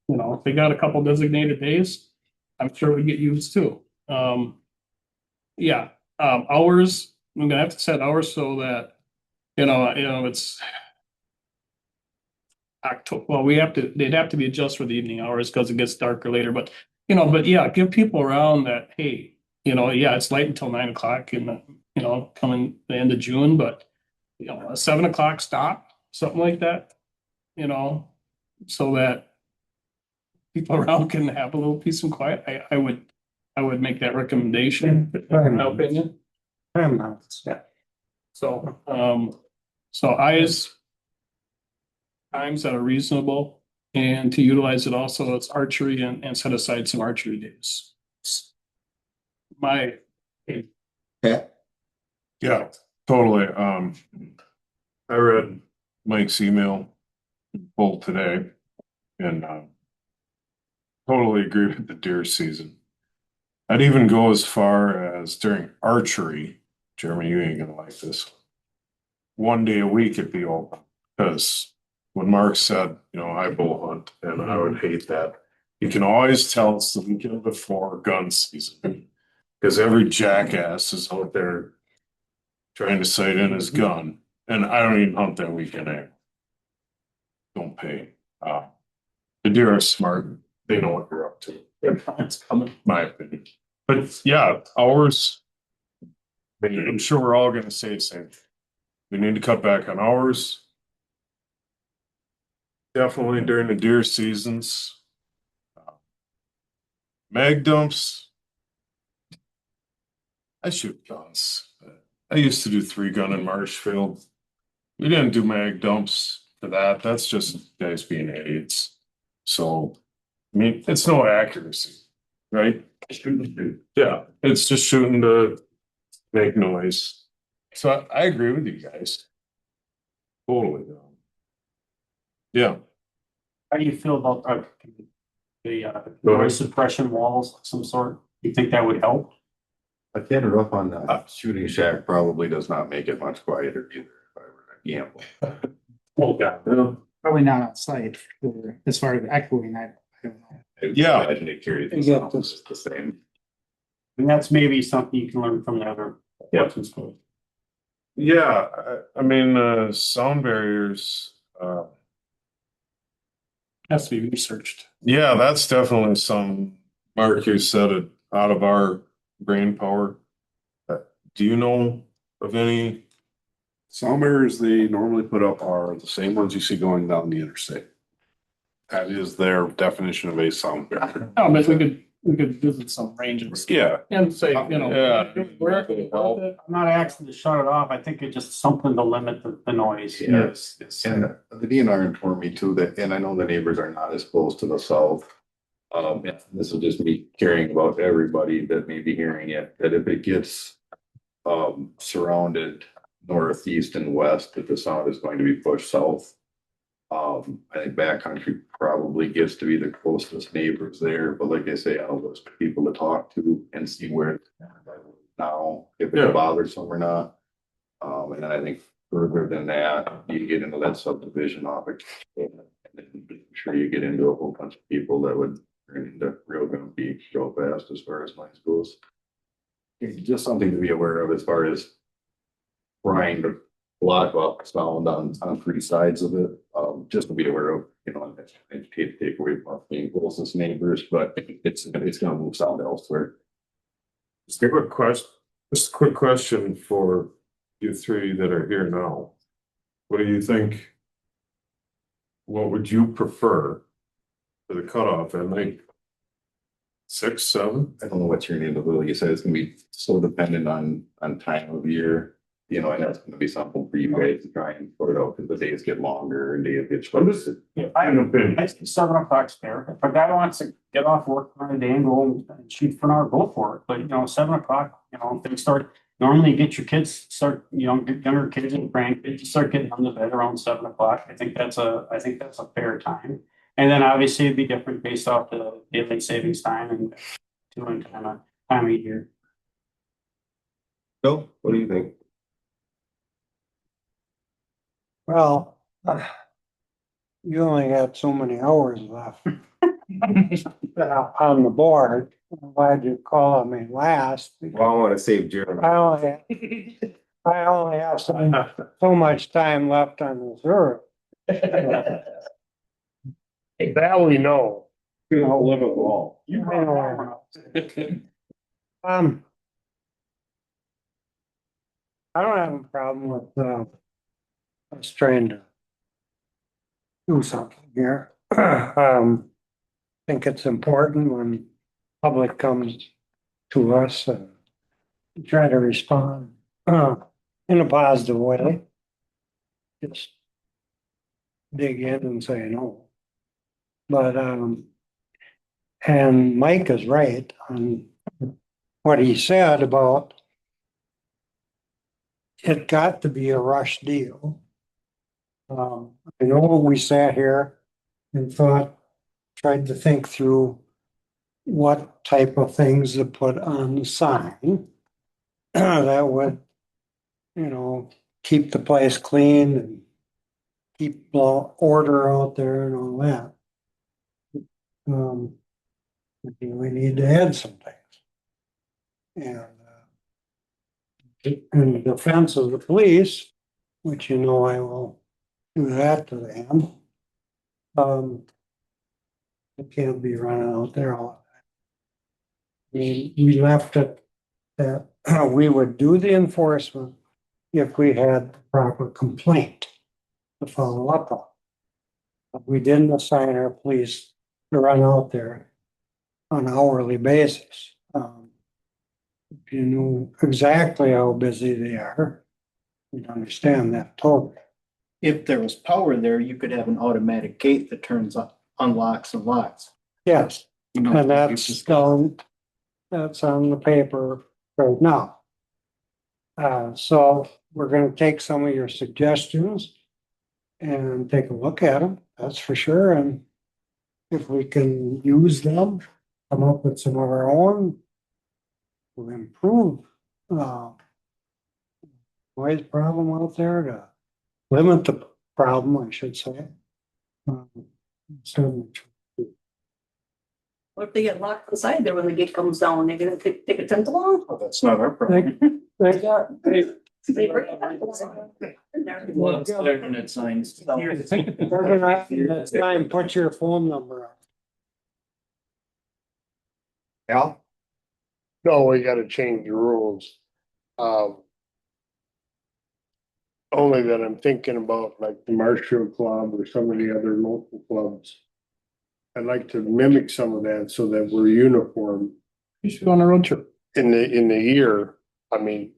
you know, if they got a couple designated days, I'm sure it would get used too. Yeah, hours, I'm gonna have to set hours so that, you know, it's October, well, they'd have to be adjusted for the evening hours because it gets darker later, but, you know, but yeah, give people around that, hey, you know, yeah, it's light until 9 o'clock in the, you know, coming the end of June, but, you know, a 7 o'clock stop, something like that, you know, so that people around can have a little peace and quiet. I would make that recommendation, in my opinion. Yeah. So, times that are reasonable and to utilize it also, it's archery and set aside some archery days. My, Yeah, totally. I read Mike's email full today and totally agree with the deer season. I'd even go as far as during archery, Jeremy, you ain't gonna like this. 1 day a week it'd be open, because when Mark said, you know, I bow hunt and I would hate that. You can always tell it's the weekend before gun season, because every jackass is out there trying to sight in his gun, and I don't even hunt that weekend anymore. Don't pay. The deer are smart. They know what you're up to. it's coming. My opinion. But yeah, hours. I'm sure we're all gonna say the same thing. We need to cut back on hours. Definitely during the deer seasons. Mag dumps. I shoot guns. I used to do 3-gun in Marshfield. We didn't do mag dumps for that. That's just guys being idiots. So, I mean, it's no accuracy, right? Yeah, it's just shooting to make noise. So I agree with you guys. Totally. Yeah. How do you feel about the noise suppression walls of some sort? You think that would help? A kid roof on the shooting shack probably does not make it much quieter either, if I were to gamble. Oh, God. Probably not on site as far as echoing, I don't know. Yeah. I think it carries the sound just the same. And that's maybe something you can learn from the other. Yep. Yeah, I mean, sound barriers, Has to be researched. yeah, that's definitely some, Mark, you said it, out of our brain power. Do you know of any? Sound barriers they normally put up are the same ones you see going down the interstate. That is their definition of a sound barrier. Oh, but we could visit some ranges Yeah. and say, you know. Yeah. I'm not asking to shut it off. I think it's just something to limit the noise. Yes. And the DNR informed me too that, and I know the neighbors are not as close to the south. This will just be caring about everybody that may be hearing it, that if it gets surrounded northeast and west, that the sound is going to be pushed south. I think backcountry probably gets to be the closest neighbors there, but like I say, I'll those people to talk to and see where now, if Yeah. it bothers them or not. And then I think further than that, you get into that subdivision topic. And then I'm sure you get into a whole bunch of people that would turn into real gun beach real fast as far as noise goes. It's just something to be aware of as far as trying to block up sound on 3 sides of it. Just to be aware of, you know, I hate to take away from being closest neighbors, but it's gonna move sound elsewhere. Just a quick question for you 3 that are here now. What do you think? What would you prefer for the cutoff at night? 6, 7? I don't know what you're gonna do. Like you said, it's gonna be so dependent on time of year. You know, and that's gonna be something for you guys to try and sort out, because the days get longer and days get shorter. I think 7 o'clock's fair. If a guy wants to get off work on a day and go and shoot for an hour, go for it. But, you know, 7 o'clock, you know, if they start, normally get your kids, you know, get younger kids and grandkids, start getting them to bed around 7 o'clock. I think that's a fair time. And then obviously it'd be different based off the daylight savings time and doing time of year. Bill, what do you think? Well, you only got so many hours left on the board. I'm glad you called me last. Well, I want to save Jeremy. I only have so much time left on reserve. That we know. You know, live it all. I don't have a problem with, us trying to do something here. Think it's important when public comes to us and try to respond, in a positive way. Just dig in and say no. But, and Mike is right on what he said about it got to be a rush deal. I know we sat here and tried to think through what type of things to put on the sign that would, keep the place clean and keep order out there and all that. We need to add some things. And in the defense of the police, which I will do that to them. It can't be running out there all the time. We left it that we would do the enforcement if we had the proper complaint to follow up on. But we didn't assign our police to run out there on an hourly basis. If you knew exactly how busy they are, you'd understand that totally. If there was power there, you could have an automatic gate that turns on, unlocks and locks. Yes, and that's on the paper right now. So we're gonna take some of your suggestions and take a look at them, that's for sure, and if we can use them, come up with some of our own, we'll improve, noise problem out there to limit the problem, I should say. Certainly. What if they get locked inside there when the gate comes down? They're gonna take a tent along? Oh, that's not our problem. They bring it back inside. Well, it's internet signs. They're gonna, next time, put your phone number up. Al? No, we gotta change the rules. Only that I'm thinking about like the Marshall Club or some of the other local clubs. I'd like to mimic some of that so that we're uniform You should go on a road trip. in the year. I mean,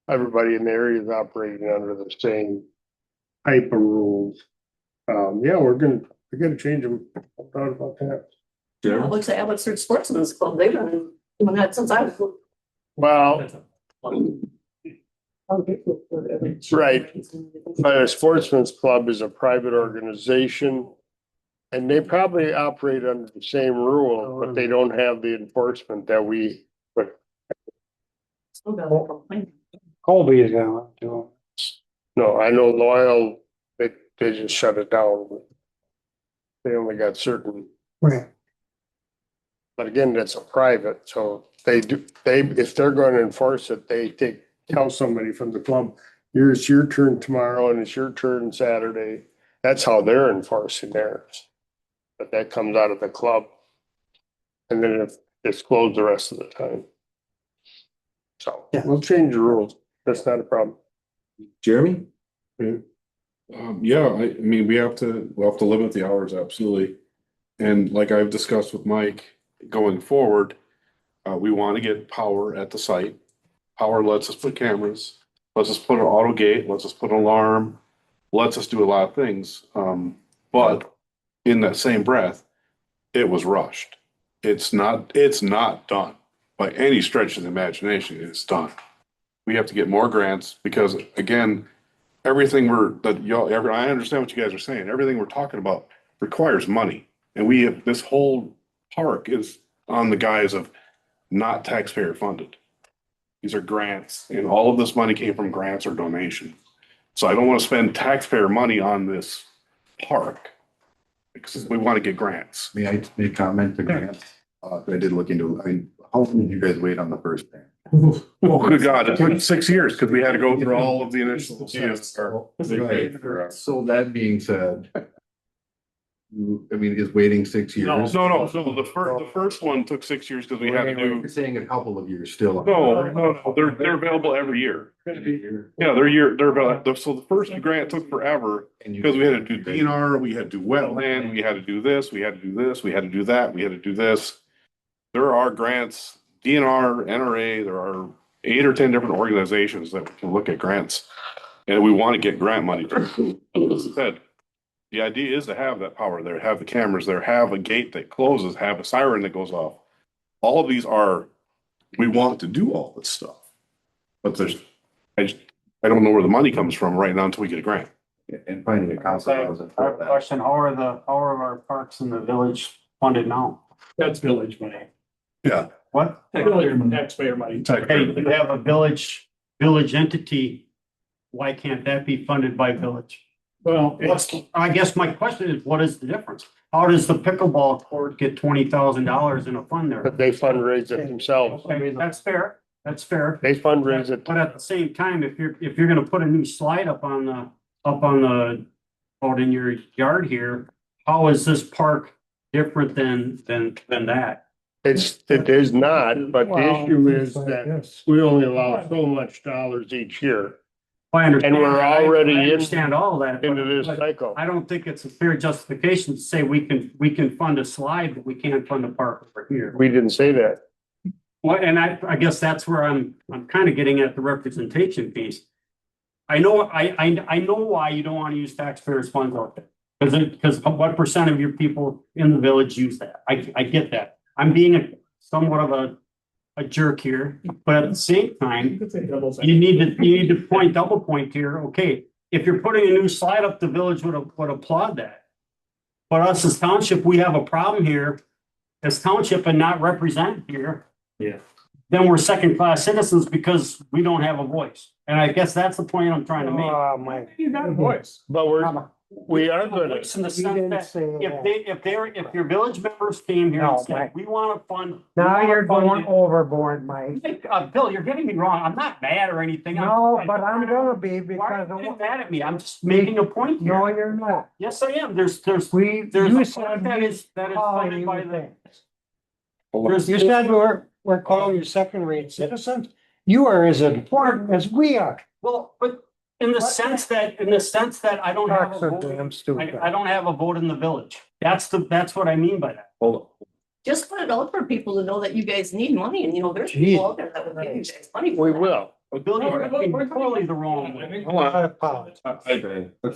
everybody in the area is operating under the same type of rules. Yeah, we gotta change them. I thought about that. Yeah, it looks like Abbotsford Sportsman's Club, they've been doing that since I was. Well, right. But a sportsman's club is a private organization. And they probably operate under the same rule, but they don't have the enforcement that we, but Still got a complaint. Colby is gonna do. No, I know Loyal, they just shut it down. They only got certain. Right. But again, that's a private, so if they're gonna enforce it, tell somebody from the club, it's your turn tomorrow and it's your turn Saturday. That's how they're enforcing theirs. But that comes out of the club. And then it's closed the rest of the time. So we'll change the rules. That's not a problem. Jeremy? Yeah, I mean, we'll have to limit the hours, absolutely. And like I've discussed with Mike, going forward, we want to get power at the site. Power lets us put cameras, lets us put an auto gate, lets us put an alarm, lets us do a lot of things. But in that same breath, it was rushed. It's not done by any stretch of the imagination. It's done. We have to get more grants because again, I understand what you guys are saying. Everything we're talking about requires money. And we have, this whole park is on the guise of not taxpayer funded. These are grants, and all of this money came from grants or donation. So I don't want to spend taxpayer money on this park because we want to get grants. May I make comment to grants? I did look into, I mean, how long did you guys wait on the first grant? Oh, good God, it took 6 years because we had to go through all of the initial. Right. So that being said, I mean, is waiting 6 years? No, so the first one took 6 years because we had to do. You're saying a couple of years still. No, they're available every year. Yeah, they're available. So the first grant took forever because we had to do DNR, we had to do wetland, we had to do this, we had to do this, we had to do that, we had to do this. There are grants, DNR, NRA, there are 8 or 10 different organizations that can look at grants. And we want to get grant money. As I said, the idea is to have that power there, have the cameras there, have a gate that closes, have a siren that goes off. All of these are, we want to do all this stuff. But I don't know where the money comes from right now until we get a grant. And finding a council. I have a question, how are our parks in the village funded now? That's village money. Yeah. What? Taxpayer money. Hey, you have a village entity, why can't that be funded by village? Well, I guess my question is, what is the difference? How does the pickleball court get $20,000 in a fund there? But they fundraise it themselves. Okay, that's fair, that's fair. They fundraise it. But at the same time, if you're gonna put a new slide up on the, out in your yard here, how is this park different than that? It is not, but the issue is that we only allow so much dollars each year I understand. And we're already I in- understand all that. into but- this but cycle. I don't think it's a fair justification to say we can fund a slide, but we can't fund a park over here. We didn't say that. Well, and I guess that's where I'm kind of getting at the representation piece. I know why you don't want to use taxpayers' funds out there. Because what percent of your people in the village use that? I get that. I'm being somewhat of a jerk here, but at the same time, you need to double point here. Okay, if you're putting a new slide up, the village would applaud that. But us as township, we have a problem here as township and not represent here. Yeah. Then we're second-class citizens because we don't have a voice. And I guess that's the point I'm trying to make. Mike. You got a voice. But we are gonna. Voice in the sense that if your village members came here and No, said, Mike. we want to fund. Now you're going over. overboard, Mike. Bill, you're getting me wrong. I'm not mad or anything. No, but I'm gonna be Why are because you of getting what. mad at me? I'm just making a point No, here. you're not. Yes, I am. There's We, a you part said that is calling funded you by the. things. There's- You said we're calling you second-rate citizens. You are as important as we are. Well, but in the sense that I don't have Parks a are vote, damn stupid. I don't have a vote in the village. That's what I mean by that. Hold on. Just put it out for people to know that you guys need money and there's Jeez. people out there that will give you guys money. for We that. will. Bill, you're totally the wrong way. Hold on. I apologize.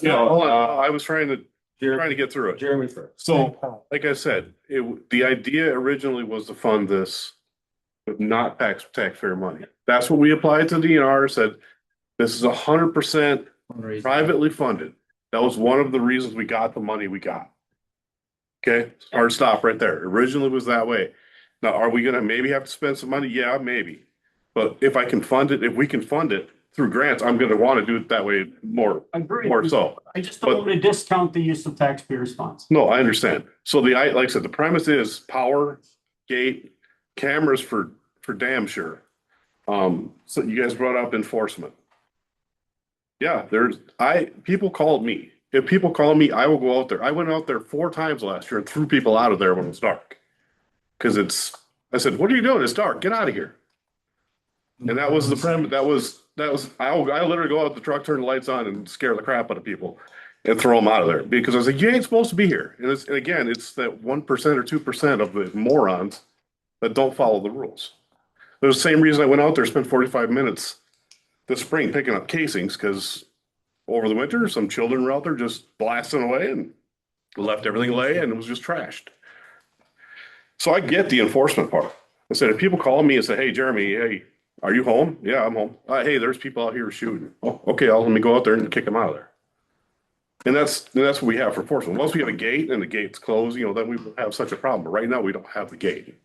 Yeah, hold on. I was trying to get through it. Jeremy first. So, like I said, the idea originally was to fund this with not taxpayer money. That's what we applied to DNR, said, this is 100% privately funded. That was one of the reasons we got the money we got. Okay, hard stop right there. Originally was that way. Now, are we gonna maybe have to spend some money? Yeah, maybe. But if we can fund it through grants, I'm gonna wanna do it that way more Agreed. so. I just don't want to discount the use of taxpayers' funds. No, I understand. So like I said, the premise is power, gate, cameras for damn sure. So you guys brought up enforcement. Yeah, people called me. If people call me, I will go out there. I went out there 4 times last year and threw people out of there when it's dark. Cause I said, what are you doing? It's dark. Get out of here. And that was the premise. I literally go out the truck, turn the lights on and scare the crap out of people and throw them out of there because I was like, you ain't supposed to be here. And again, it's that 1% or 2% of the morons that don't follow the rules. There's the same reason I went out there, spent 45 minutes this spring picking up casings because over the winter, some children were out there just blasting away and left everything lay and it was just trashed. So I get the enforcement part. I said, if people call me and say, hey, Jeremy, hey, are you home? Yeah, I'm home. Hey, there's people out here shooting. Oh, okay, let me go out there and kick them out of there. And that's what we have for enforcement. Once we have a gate and the gate's closed, then we will have such a problem. But right now, we don't have the gate.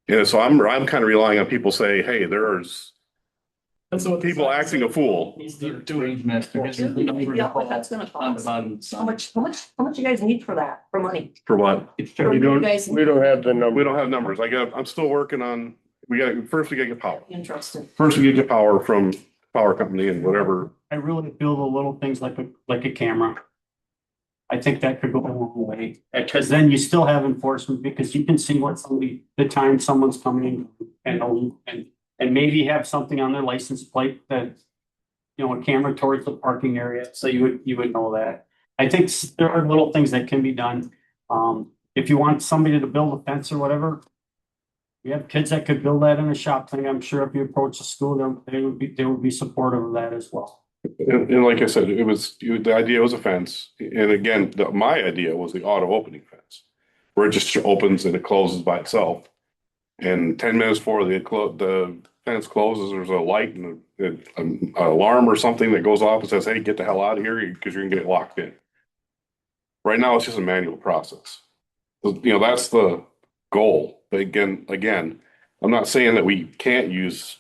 Yeah, so I'm kind of relying on people say, hey, there's That's what people acting a fool. Range master has a number Yeah, of what that's gonna on the cost. bottom. How much you guys need for that, for money? For what? For We you don't, guys we don't have the number. We don't have numbers. I'm still working on, we gotta get power. interested. First, we gotta get power from power company and whatever. I really feel the little things like a camera. I think that could go a long way, because then you still have enforcement, because you can see what the time someone's coming and maybe have something on their license plate that, a camera towards the parking area, so you would know that. I think there are little things that can be done. If you want somebody to build a fence or whatever, we have kids that could build that in a shop thing. I'm sure if you approach the school, they would be supportive of that as well. And like I said, the idea was a fence. And again, my idea was the auto opening fence, where it just opens and it closes by itself. And 10 minutes before the fence closes, there's a light and an alarm or something that goes off and says, hey, get the hell out of here because you're gonna get locked in. Right now, it's just a manual process. That's the goal. But again, I'm not saying that we can't use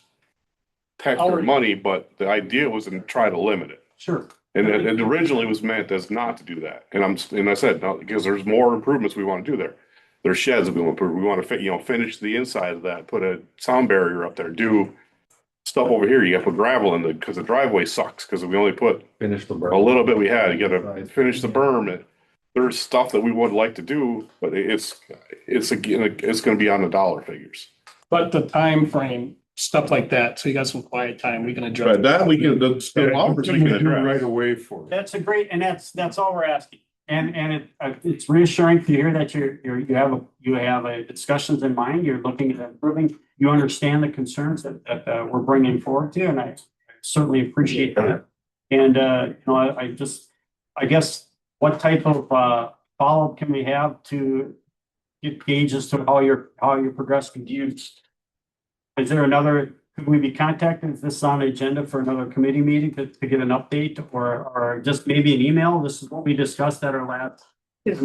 taxpayer money, but the idea was to try to limit it. Sure. And it originally was meant as not to do that. And I said, no, because there's more improvements we want to do there. There's sheds that we want to improve. We want to finish the inside of that, put a sound barrier up there, do stuff over here. You got to put gravel in because the driveway sucks because we only put Finish the a berm. little bit we had. You got to finish the berm. There's stuff that we would like to do, but it's going to be on the dollar figures. But the time frame, stuff like that, so you got some quiet time, we can address. But that we can, the hours we can address. Right away for it. That's a great, and that's all we're asking. And it's reassuring to hear that you have a discussions in mind, you're looking at improving, you understand the concerns that we're bringing forward to you, and I certainly appreciate that. And, I guess, what type of, follow-up can we have to get gauges to how you're progressing? Is there could we be contacted? Is this on the agenda for another committee meeting to get an update or just maybe an email? This is what we discussed at our last. Is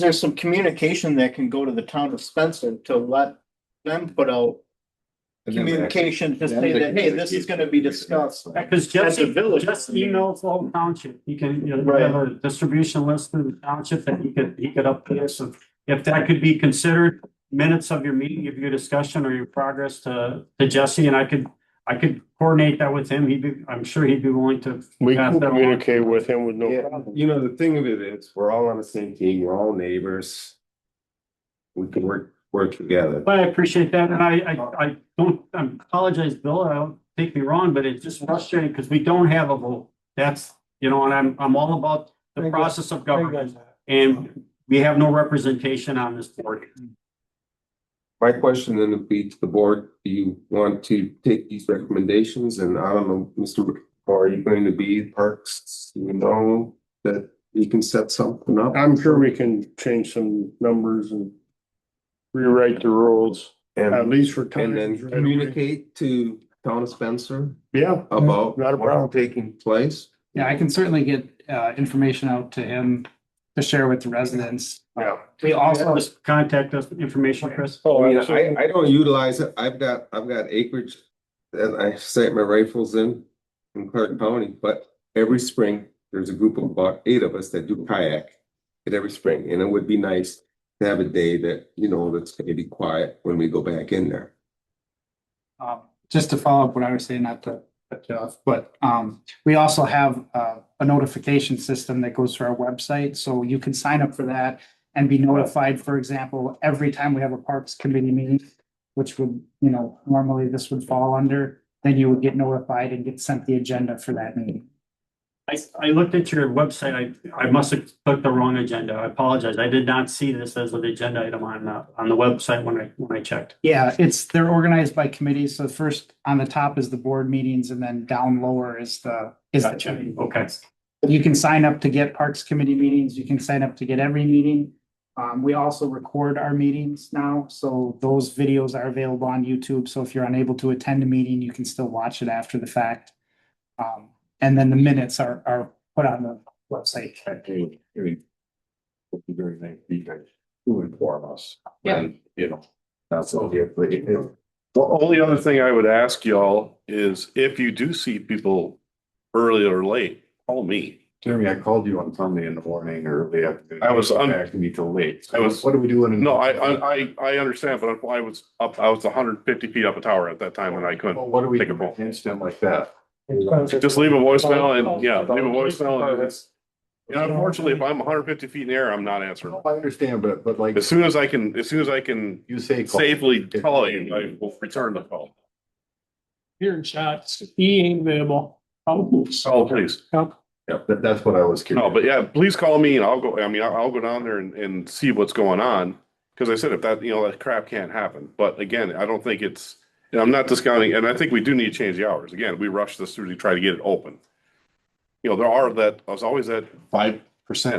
there some communication that can go to the town of Spencer to let them put out communication to say that, hey, this is gonna be discussed? Because As a just village. email the whole township. You can, you Right. have a distribution list through the township that he could update us. If that could be considered minutes of your meeting, of your discussion or your progress to Jesse, and I could coordinate that with him. I'm sure he'd be willing to. We pass can that along. communicate with him with no Yeah, problem. the thing of it is, we're all on the same team, we're all neighbors. We can work together. But I appreciate that, and I apologize, Bill, don't take me wrong, but it's just frustrating because we don't have a vote. That's, and I'm all about the process of government, and we have no representation on this board. My question then would be to the board, do you want to take these recommendations? And I don't know, Mr. Are you going to be parks? You know that you can set something up? I'm sure we can change some numbers and rewrite the rules, at And, least for and then times. communicate to Town of Spencer Yeah. about Not a what's problem. taking place. Yeah, I can certainly get information out to him to share with the residents. Yeah. We also just contact us with information, Chris. Oh, I mean, absolutely. I don't utilize it. I've got acreage that I set my rifles in Clark County, but every spring, there's a group of about 8 of us that do kayak every spring, and it would be nice to have a day that, that's gonna be quiet when we go back in there. Just to follow up what I was saying, not to cut you off, but we also have a notification system that goes to our website, so you can sign up for that and be notified, for example, every time we have a Parks Committee meeting, which would, normally this would fall under, then you would get notified and get sent the agenda for that meeting. I looked at your website. I must have clicked the wrong agenda. I apologize. I did not see this as an agenda item on the website when I checked. Yeah, they're organized by committees, so first on the top is the board meetings and then down lower is the. Gotcha. Okay. You can sign up to get Parks Committee meetings, you can sign up to get every meeting. We also record our meetings now, so those videos are available on YouTube, so if you're unable to attend a meeting, you can still watch it after the fact. And then the minutes are put on the website. Would be very nice for you guys to inform us. Yeah. And, you know, that's all. If The only other thing I would ask y'all is if you do see people early or late, call me. Jeremy, I called you on Sunday in the morning or early afternoon. I was back to me till late. I was- What are we doing? No, I understand, but I was 150 feet up a tower at that time and I couldn't. Well, what do we take a do call. instant like that? Just leave a voicemail and, yeah, leave a voicemail and it's, you know, unfortunately, if I'm 150 feet in the air, I'm not answering. I understand, but like As soon as I can you say. call. safely call you, I will return the call. Here in shots, he ain't available. Call, please. Yeah, that's what I was curious. No, but yeah, please call me and I'll go, I mean, I'll go down there and see what's going on. Cause I said, if that, you know, that crap can't happen. But again, I don't think it's, you know, I'm not discounting, and I think we do need to change the hours. Again, we rushed this through to try to get it open. You know, there's always that 5%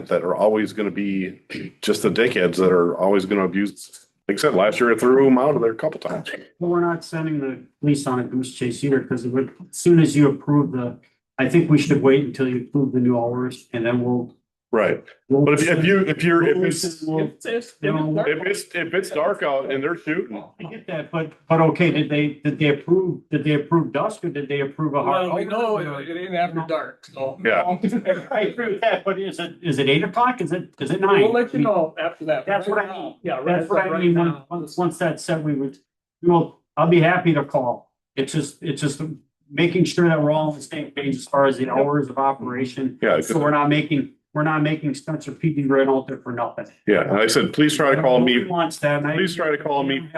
that are always gonna be just the dickheads that are always gonna abuse. Like I said, last year I threw them out of there a couple times. But we're not sending the police on a goose chase either, because as soon as you approve I think we should wait until you approve the new hours and then we'll. Right. But if it's dark out and they're shooting. I get that, but okay, did they approve dusk or did they approve a hard? Well, we know it ain't after dark, so. Yeah. I agree with that, but is it 8 o'clock? Is it 9? We'll let you know after that. That's what I mean. Yeah. That's what I mean. Once that's said, I'll be happy to call. It's just making sure that we're all on the same page as far as the hours of operation. Yeah. So we're not making Spencer Peavy run out there for nothing. Yeah. And I said, please try to call me. Nobody wants that. and Please try to call me.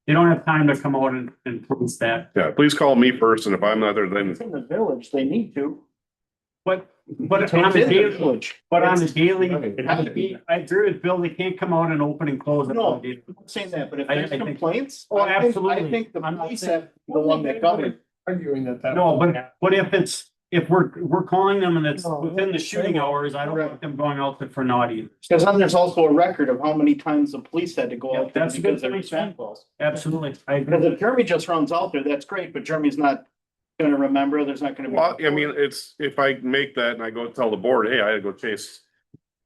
They don't have time to come out and prove that. Yeah, please call me first. And if I'm not there, then It's in the village, they need to. But on It's the in the daily, village. I agree with Bill, they can't come out and open and close. No, I'm not saying that, but if there's I think- complaints. Oh, I absolutely. think the I'm not police saying- have the one that come. Arguing that. No, but if we're calling them and it's within the shooting hours, I don't want them going out there for naughty. Because then there's also a record of how many times the police had to go Yeah, out there that's a because good there point. was phone calls. Absolutely, I Because agree. if Jeremy just runs out there, that's great, but Jeremy's not gonna remember, there's not gonna be. well, I mean, it's, if I make that and I go tell the board, hey, I had to go chase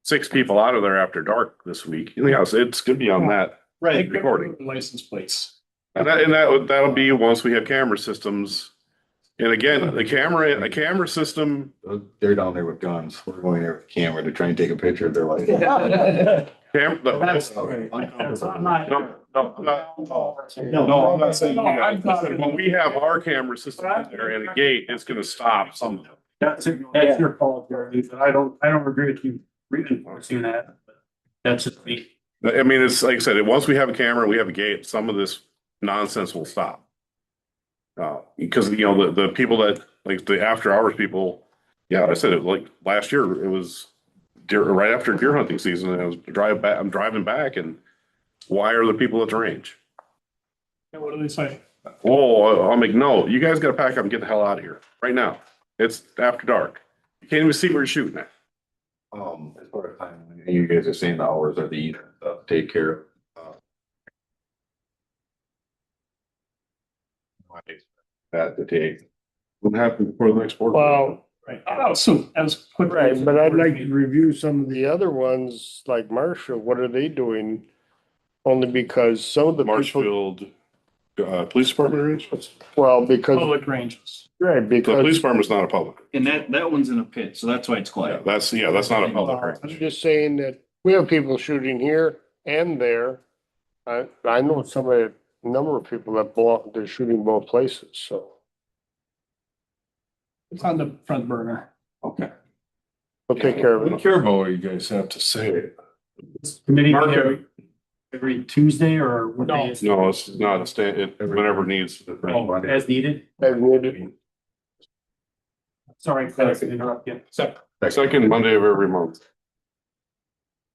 6 people out of there after dark this week. And yes, it's gonna be on that Right. recording. License plates. And that'll be once we have camera systems. And again, the camera system, They're down there with guns. We're going there with a camera to try and take a picture of their life. That's I'm not. No, I'm not saying that. When we have our camera system in there and a gate, it's gonna stop some. That's your fault, Jeremy, but I don't agree with you reinforcing that. That's just me. I mean, it's like I said, once we have a camera, we have a gate, some of this nonsense will stop. Because, you know, the people that, like the after hours people, yeah, I said it, like last year, it was right after deer hunting season, and I'm driving back and why are the people at the range? Yeah, what do they say? Oh, I'll make no, you guys gotta pack up and get the hell out of here, right now. It's after dark. You can't even see where you're shooting at. As far as time, you guys are saying the hours are the take care of. That to take. What happened before the next board? Well, Right. Oh, so as quick. right, but I'd like to review some of the other ones, like Marshall, what are they doing? Only because some of the people, Marshfield, police department range? well, because, Public ranges. right, The police because department's not a public. And that one's in a pit, so that's why it's Yeah, quiet. that's not a public I'm range. just saying that we have people shooting here and there. I know a number of people that belong, they're shooting both places, so. It's on the front burner. Okay. We'll take care of I don't it. care about what you guys have to say. Committee Mark, every Tuesday or what day is it? No, it's not a whenever it needs. Oh, as needed? As needed. Sorry, I interrupt you. Second Monday of every month.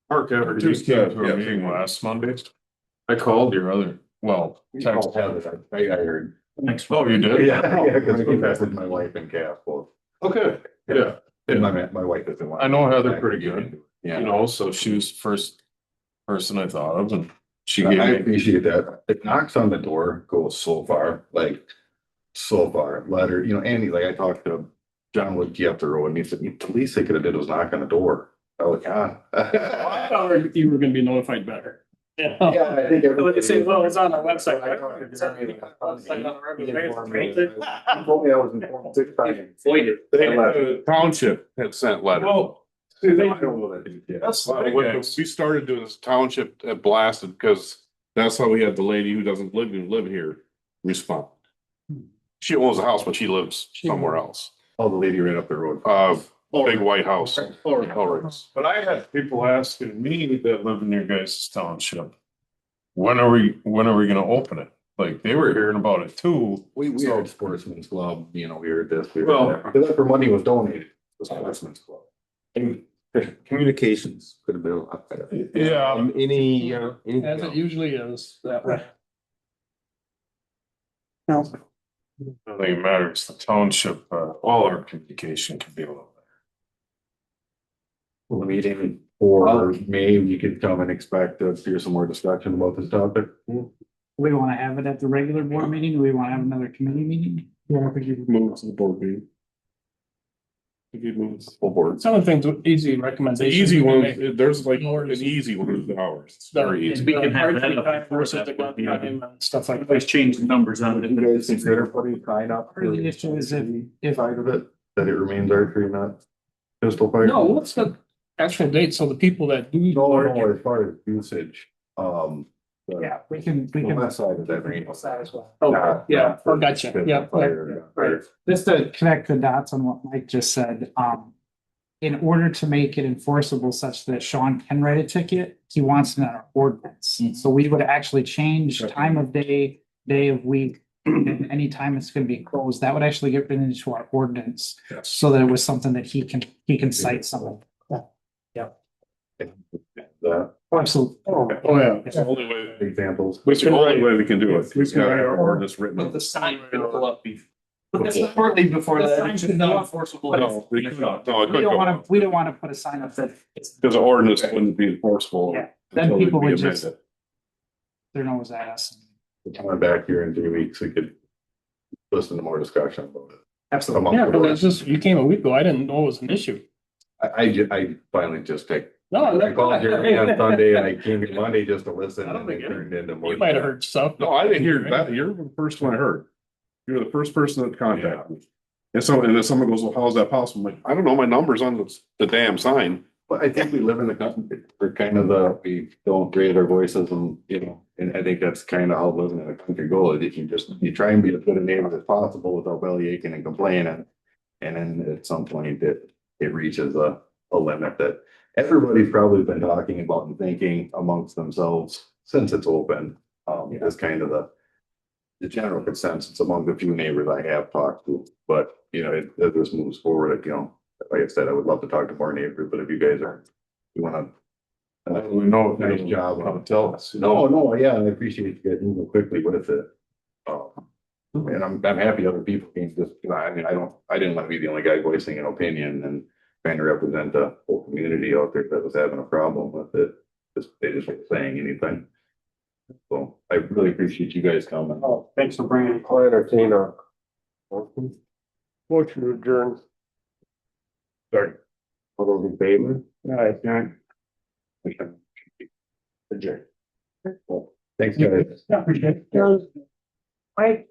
Mark, after you came to a meeting last Monday, I called your other, well, text. I heard. Oh, you did? Yeah, because we messaged my wife and Cass both. Okay, yeah. And my wife doesn't want. I know Heather pretty good, Yeah. you know, so she was the first person I thought of, and she I gave me, appreciate that. It knocks on the door, goes so far, like so far. Let her, Andy, like I talked to John would get up the road and he said, the least they could have did was knock on the door. Oh, yeah. I thought you were gonna be notified better. Yeah. Yeah, I think everybody- They say, well, it's on our website. I know, it's on the He told me I was informed 6 times. The township had sent letters. Well, I don't know that they did. that's, When we started doing this, township had blasted because that's how we had the lady who doesn't live here respond. She owns a house, but she lives somewhere else. Oh, the lady right up the road. Big white house. Alright. But I had people asking me that live in your guys' township. When are we gonna open it? Like, they were hearing about it too. We So- are a sportsman's club, you know, we are this, we Well- are that. Because that's where money was donated, the sportsman's club. And communications could have been a lot better. Yeah. Any, anything as it else? usually is that way. No, I don't think it matters, the township, all our communication can be a little Well, the meeting or May, we could come and expect to hear some more discussion about this topic. We want to have it at the regular board meeting? Do we want to have another committee meeting? better. I think you move to the board meeting. If you move to the full board. Some of the things, easy The recommendations. easy we can one, make. there's like an easy one is the hours. It's very easy. We can have Archery that up time before versus that the gun would be- time and Stuff like Let's that. change the numbers on You it. guys consider putting sign up? Part of the issue is if Side of it, that it remains archery, not pistol fire? No, what's the actual date? So the people that do. No, as far as usage, the yeah, we can, the west side of that range. that as well. Oh, Not- yeah, not for oh, gotcha. pistol Yeah, fire, right. Just to connect the dots on what Mike just said, in order to make it enforceable such that Sean can write a ticket, he wants an ordinance. So we would actually change time of day, day of week, and any time it's gonna be closed, that would actually get written into our ordinance. Yes. So that it was something that he can cite someone. That, Absolutely. Oh, yeah. It's the only way, examples. it's the only way we can do it. We We've can got write our our ordinance written. But the sign can pull up before. Shortly before The that. sign should not enforceable. No, we couldn't- no, it We couldn't don't go wanna, on. we don't wanna put a sign up that Because the ordinance wouldn't be enforceable. Yeah, then until it'd people be would just- amended. their nose at us. Coming back here in 3 weeks, we could listen to more discussion about it. Absolutely. Yeah, because it's just, you came a week ago. I didn't know it was an issue. I finally just take. No, I called Jeremy on Sunday and I came in Monday just to listen I don't and it think it- turned into more. You might have heard stuff. No, I didn't hear that. You're the first one I heard. You're the first person that contacted me. And then someone goes, well, how's that possible? I'm like, I don't know, my number's on the damn sign. But I think we live in the country, we're kind of we don't raise our voices and, you know, and I think that's kind of how living in the country goes. If you try and be as good a neighbor as possible without belly aching and complaining. And then at some point it reaches a limit that everybody's probably been talking about and thinking amongst themselves since it's open. Is kind of the general consensus among the few neighbors I have talked to, but you know, as this moves forward, you know, like I said, I would love to talk to more neighbors, but if you guys you wanna. We know. Nice job. Come tell us. you know? No, yeah, I appreciate you guys moving quickly with it. And I'm happy other people can just, you know, I mean, I didn't want to be the only guy voicing an opinion and trying to represent the whole community out there that was having a problem with it. They just weren't saying anything. So I really appreciate you guys coming. Oh, thanks for bringing it. I'll entertain a motion to adjourn. Sorry. All those in favor? Aye. Adjourn. Well, thanks, guys. Yeah, appreciate it. Mike,